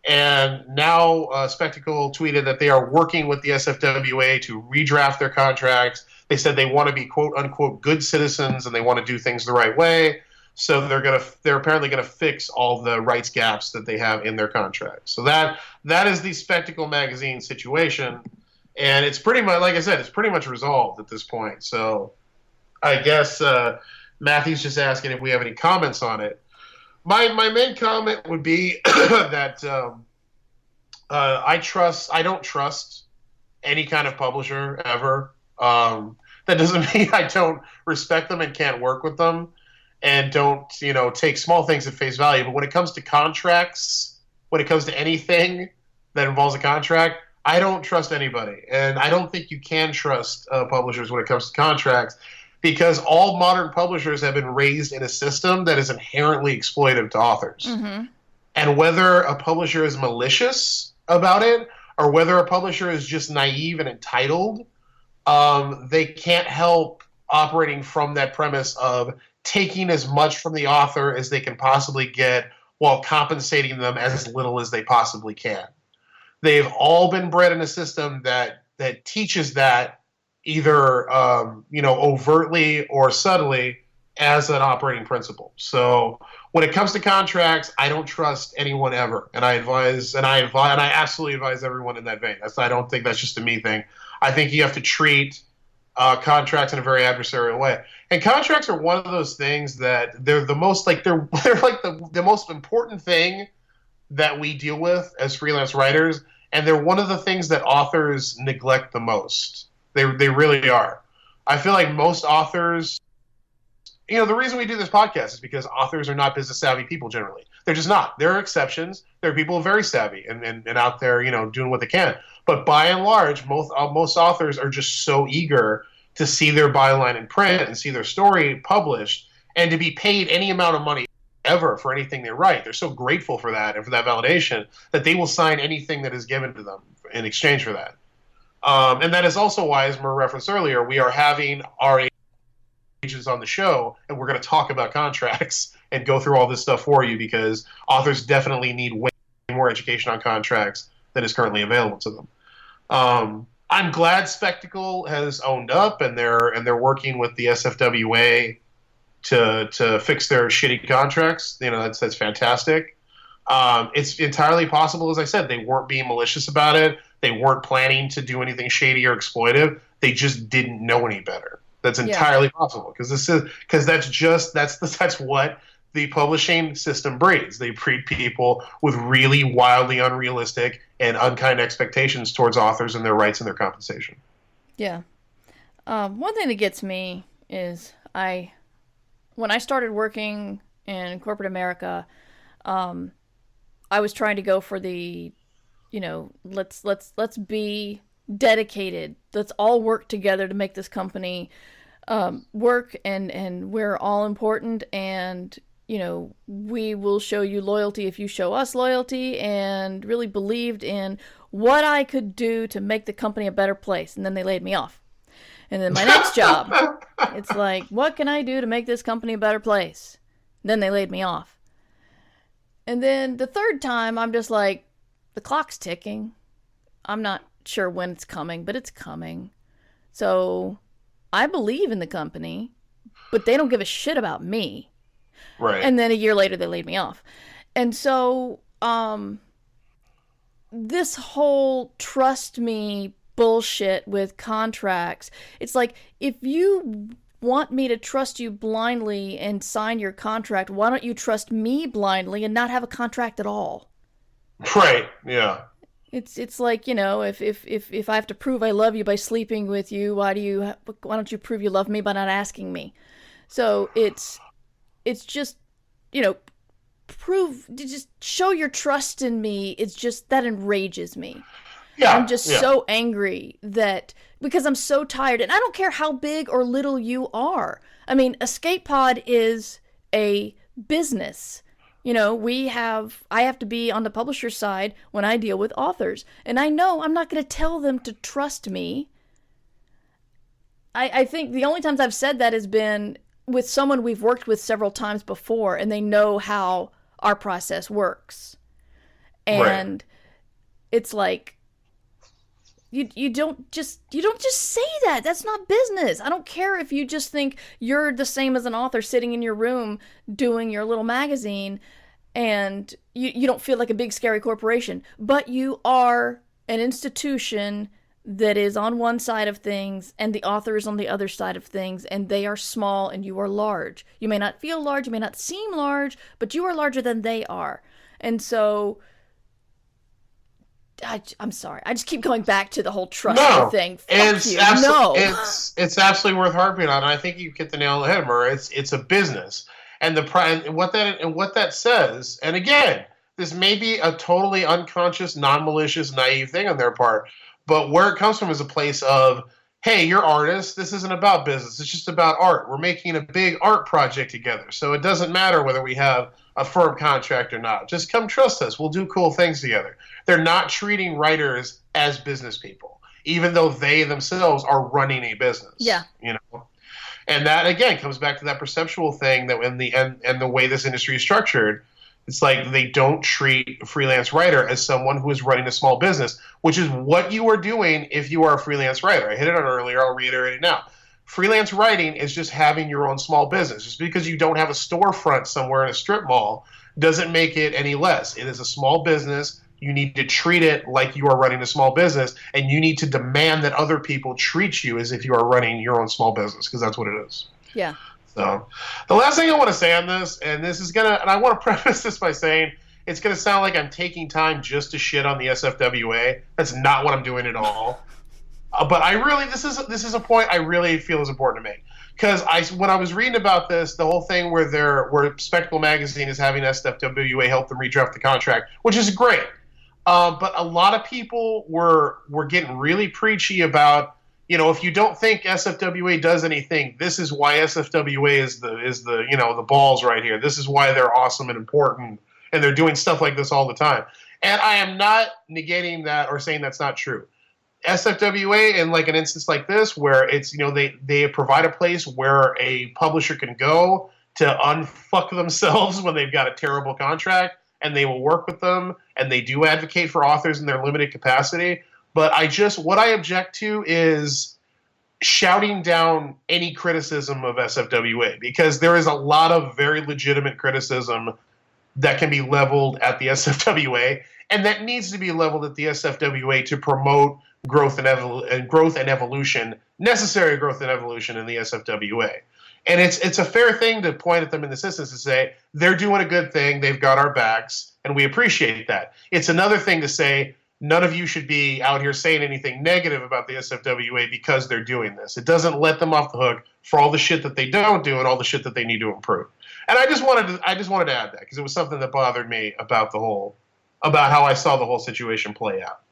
and now Spectacle tweeted that they are working with the SFWA to redraft their contracts. They said they want to be quote-unquote good citizens, and they want to do things the right way. So they're apparently gonna fix all the rights gaps that they have in their contract. So that is the Spectacle magazine situation, and it's pretty much, like I said, it's pretty much resolved at this point. So I guess Matthew's just asking if we have any comments on it. My main comment would be that I don't trust any kind of publisher ever. That doesn't mean I don't respect them and can't work with them, and don't, take small things at face value. But when it comes to contracts, when it comes to anything that involves a contract, I don't trust anybody. And I don't think you can trust publishers when it comes to contracts, because all modern publishers have been raised in a system that is inherently exploitive to authors. Mm-hmm. And whether a publisher is malicious about it, or whether a publisher is just naive and entitled, they can't help operating from that premise of taking as much from the author as they can possibly get while compensating them as little as they possibly can. They've all been bred in a system that teaches that either overtly or subtly as an operating principle. So when it comes to contracts, I don't trust anyone ever, and I absolutely advise everyone in that vein. I don't think that's just a me thing. I think you have to treat contracts in a very adversarial way. And contracts are one of those things that they're the most like they're like the most important thing that we deal with as freelance writers, and they're one of the things that authors neglect the most. They really are. I feel like most authors, the reason we do this podcast is because authors are not business savvy people generally. They're just not. There are exceptions. There are people who are very savvy and out there, doing what they can. But by and large, most authors are just so eager to see their byline in print and see their story published and to be paid any amount of money ever for anything they write. They're so grateful for that and for that validation that they will sign anything that is given to them in exchange for that. And that is also why, as Mer referenced earlier, we are having our agents on the show, and we're going to talk about contracts and go through all this stuff for you, because authors definitely need way more education on contracts than is currently available to them. I'm glad Spectacle has owned up, and they're working with the SFWA to fix their shitty contracts. That's fantastic. It's entirely possible, as I said, they weren't being malicious about it. They weren't planning to do anything shady or exploitive. They just didn't know any better. That's entirely possible, because that's what the publishing system breeds. They breed people with really wildly unrealistic and unkind expectations towards authors and their rights and their compensation. Yeah. One thing that gets me is when I started working in corporate America, I was trying to go for the, let's be dedicated. Let's all work together to make this company work, and we're all important, and we will show you loyalty if you show us loyalty, and really believed in what I could do to make the company a better place. And then they laid me off. And then my next job, it's like, what can I do to make this company a better place? Then they laid me off. And then the third time, I'm just like, the clock's ticking. I'm not sure when it's coming, but it's coming. So I believe in the company, but they don't give a shit about me. Right. And then a year later, they laid me off. And so this whole trust me bullshit with contracts, it's like, if you want me to trust you blindly and sign your contract, why don't you trust me blindly and not have a contract at all? Right. Yeah. It's like, if I have to prove I love you by sleeping with you, why don't you prove you love me by not asking me? So it's just, just show your trust in me. It's just, that enrages me. Yeah, I'm just so angry because I'm so tired, and I don't care how big or little you are. I mean, Escape Pod is a business. I have to be on the publisher side when I deal with authors, and I know I'm not going to tell them to trust me. I think the only times I've said that has been with someone we've worked with several times before, and they know how our process works. And It's like, You don't just say that. That's not business. I don't care if you just think you're the same as an author sitting in your room doing your little magazine and you don't feel like a big scary corporation, but you are an institution that is on one side of things and the author is on the other side of things, and they are small and you are large. You may not feel large, you may not seem large, but you are larger than they are. And so I'm sorry. I just keep going back to the whole trust thing. It's absolutely worth harping on. I think you hit the nail on the head, Murray. It's a business, and what that says. And again, this may be a totally unconscious, non-malicious, naive thing on their part, but where it comes from is a place of, hey, you're artists. This isn't about business. It's just about art. We're making a big art project together, so it doesn't matter whether we have a firm contract or not. Just come trust us. We'll do cool things together. They're not treating writers as business people, even though they themselves are running a business. Yeah. And that, again, comes back to that perceptual thing that in the end, and the way this industry is structured, it's like they don't treat a freelance writer as someone who is running a small business, which is what you are doing if you are a freelance writer. I hit it on earlier. I'll reiterate it now. Freelance writing is just having your own small business. Just because you don't have a storefront somewhere in a strip mall doesn't make it any less. It is a small business. You need to treat it like you are running a small business, and you need to demand that other people treat you as if you are running your own small business, because that's what it is. Yeah. So the last thing I want to say on this, and I want to preface this by saying it's going to sound like I'm taking time just to shit on the SFWA. That's not what I'm doing at all. But this is a point I really feel is important to make, because when I was reading about this, the whole thing where Spectacle Magazine is having SFWA help them redraft the contract, which is great. But a lot of people were getting really preachy about, if you don't think SFWA does anything, this is why SFWA is the balls right here. This is why they're awesome and important, and they're doing stuff like this all the time. And I am not negating that or saying that's not true. SFWA, in like an instance like this, where it's they provide a place where a publisher can go to unfuck themselves when they've got a terrible contract, and they will work with them, and they do advocate for authors in their limited capacity. But what I object to is shouting down any criticism of SFWA, because there is a lot of very legitimate criticism that can be leveled at the SFWA, and that needs to be leveled at the SFWA to promote growth and evolution, necessary growth and evolution in the SFWA. And it's a fair thing to point at them in this instance to say, they're doing a good thing, they've got our backs, and we appreciate that. It's another thing to say, none of you should be out here saying anything negative about the SFWA because they're doing this. It doesn't let them off the hook for all the shit that they don't do and all the shit that they need to improve. And I just wanted to add that, because it was something that bothered me about how I saw the whole situation play out,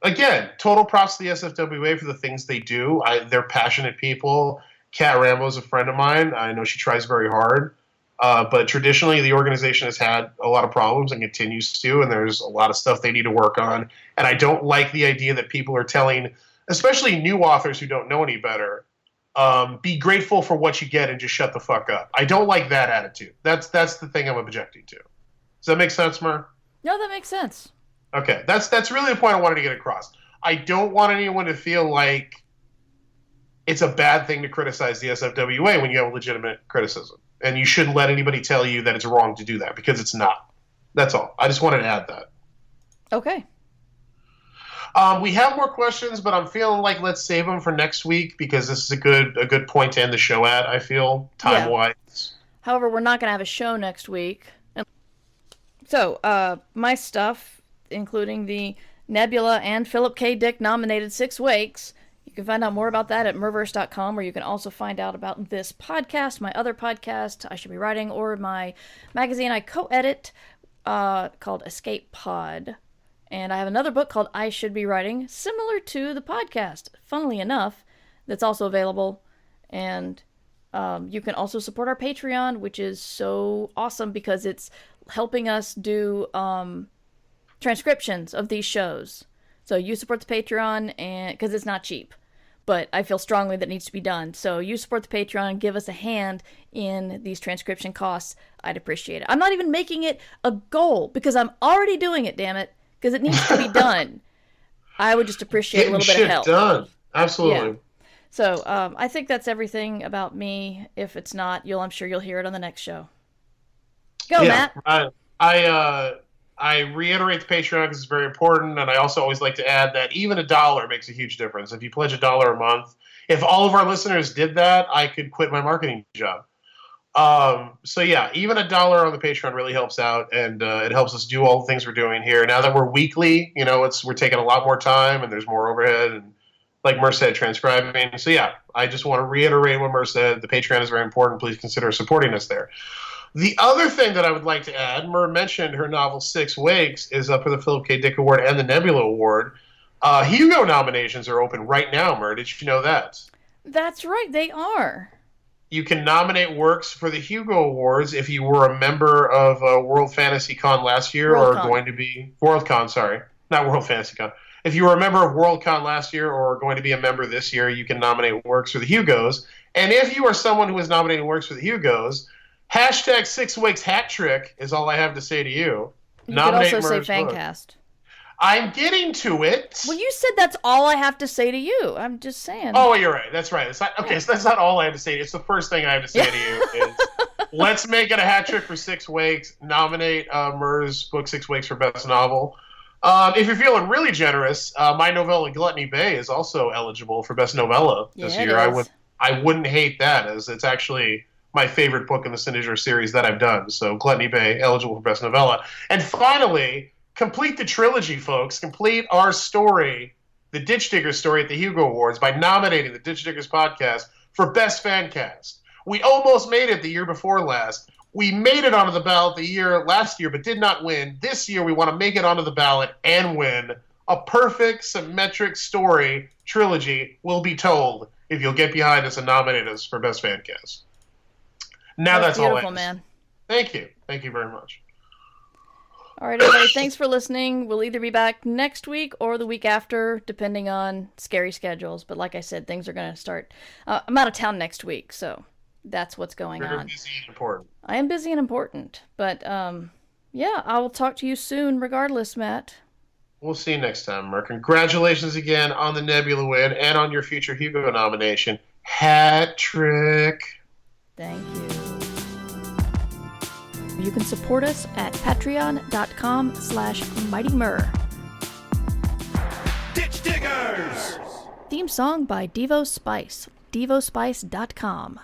Again, total props to the SFWA for the things they do. They're passionate people. Kat Rambo's a friend of mine. I know she tries very hard. But traditionally, the organization has had a lot of problems and continues to, and there's a lot of stuff they need to work on. And I don't like the idea that people are telling, especially new authors who don't know any better, be grateful for what you get and just shut the fuck up. I don't like that attitude. That's the thing I'm objecting to. Does that make sense, Mer? No, that makes sense. Okay, that's really the point I wanted to get across. I don't want anyone to feel like it's a bad thing to criticize the SFWA when you have legitimate criticism. And you shouldn't let anybody tell you that it's wrong to do that, because it's not. That's all. I just wanted to add that. Okay. We have more questions, but I'm feeling like let's save them for next week, because this is a good point to end the show at, I feel, time-wise. Yeah. However, we're not going to have a show next week. So, my stuff, including the Nebula and Philip K. Dick nominated 6 Wakes, you can find out more about that at merverse.com, where you can also find out about this podcast, my other podcast, I Should Be Writing, or my magazine I co-edit called Escape Pod. And I have another book called I Should Be Writing, similar to the podcast, funnily enough, that's also available. And you can also support our Patreon, which is so awesome because it's helping us do transcriptions of these shows. So you support the Patreon, and because it's not cheap, but I feel strongly that needs to be done. So you support the Patreon, give us a hand in these transcription costs. I'd appreciate it. I'm not even making it a goal, because I'm already doing it, damn it, because it needs to be done. I would just appreciate a little bit of help. Done. Absolutely. Yeah. So I think that's everything about me. If it's not, I'm sure you'll hear it on the next show. Go, Matt. I reiterate the Patreon because it's very important, and I also always like to add that even $1 makes a huge difference. If you pledge $1 a month, if all of our listeners did that, I could quit my marketing job. So yeah, even $1 on the Patreon really helps out, and it helps us do all the things we're doing here. Now that we're weekly, we're taking a lot more time, and there's more overhead, and like Mer said, transcribing. So yeah, I just want to reiterate what Mer said. The Patreon is very important. Please consider supporting us there. The other thing that I would like to add, Mer mentioned her novel 6 Weeks is up for the Philip K. Dick Award and the Nebula Award. Hugo nominations are open right now, Mer. Did you know that? That's right, they are. You can nominate works for the Hugo Awards if you were a member of World Fantasy Con last year going to be WorldCon, sorry. Not World Fantasy Con. If you were a member of WorldCon last year or going to be a member this year, you can nominate works for the Hugos. And if you are someone who is nominating works for the Hugos, hashtag 6 Weeks hat trick is all I have to say to you. You could also say Fancast. I'm getting to it. Well, you said that's all I have to say to you. I'm just saying. Oh, you're right. That's right. It's not, okay, so that's not all I have to say. It's the first thing I have to say to you is let's make it a hat trick for 6 Weeks. Nominate Mer's book 6 Weeks for Best Novel. If you're feeling really generous, my novella Gluttony Bay is also eligible for Best Novella this year. I wouldn't hate that, as it's actually my favorite book in the Sinister series that I've done. So Gluttony Bay, eligible for Best Novella. And finally, complete the trilogy, folks. Complete our story, the Ditch Diggers story at the Hugo Awards, by nominating the Ditch Diggers podcast for Best Fan Cast. We almost made it the year before last. We made it onto the ballot last year, but did not win. This year, we want to make it onto the ballot and win. A perfect, symmetric story trilogy will be told if you'll get behind us and nominate us for Best Fan Cast. Now that's all I beautiful, man. Thank you. Thank you very much. All right, everybody, thanks for listening. We'll either be back next week or the week after, depending on scary schedules. But like I said, things are going to start. I'm out of town next week, so that's what's going on. You're busy and important. I am busy and important. But, yeah, I will talk to you soon regardless, Matt. We'll see you next time, Mer. Congratulations again on the Nebula win and on your future Hugo nomination. Hat trick. Thank you. You can support us at patreon.com/mightymur. Ditch Diggers! Theme song by Devo Spice. DevoSpice.com.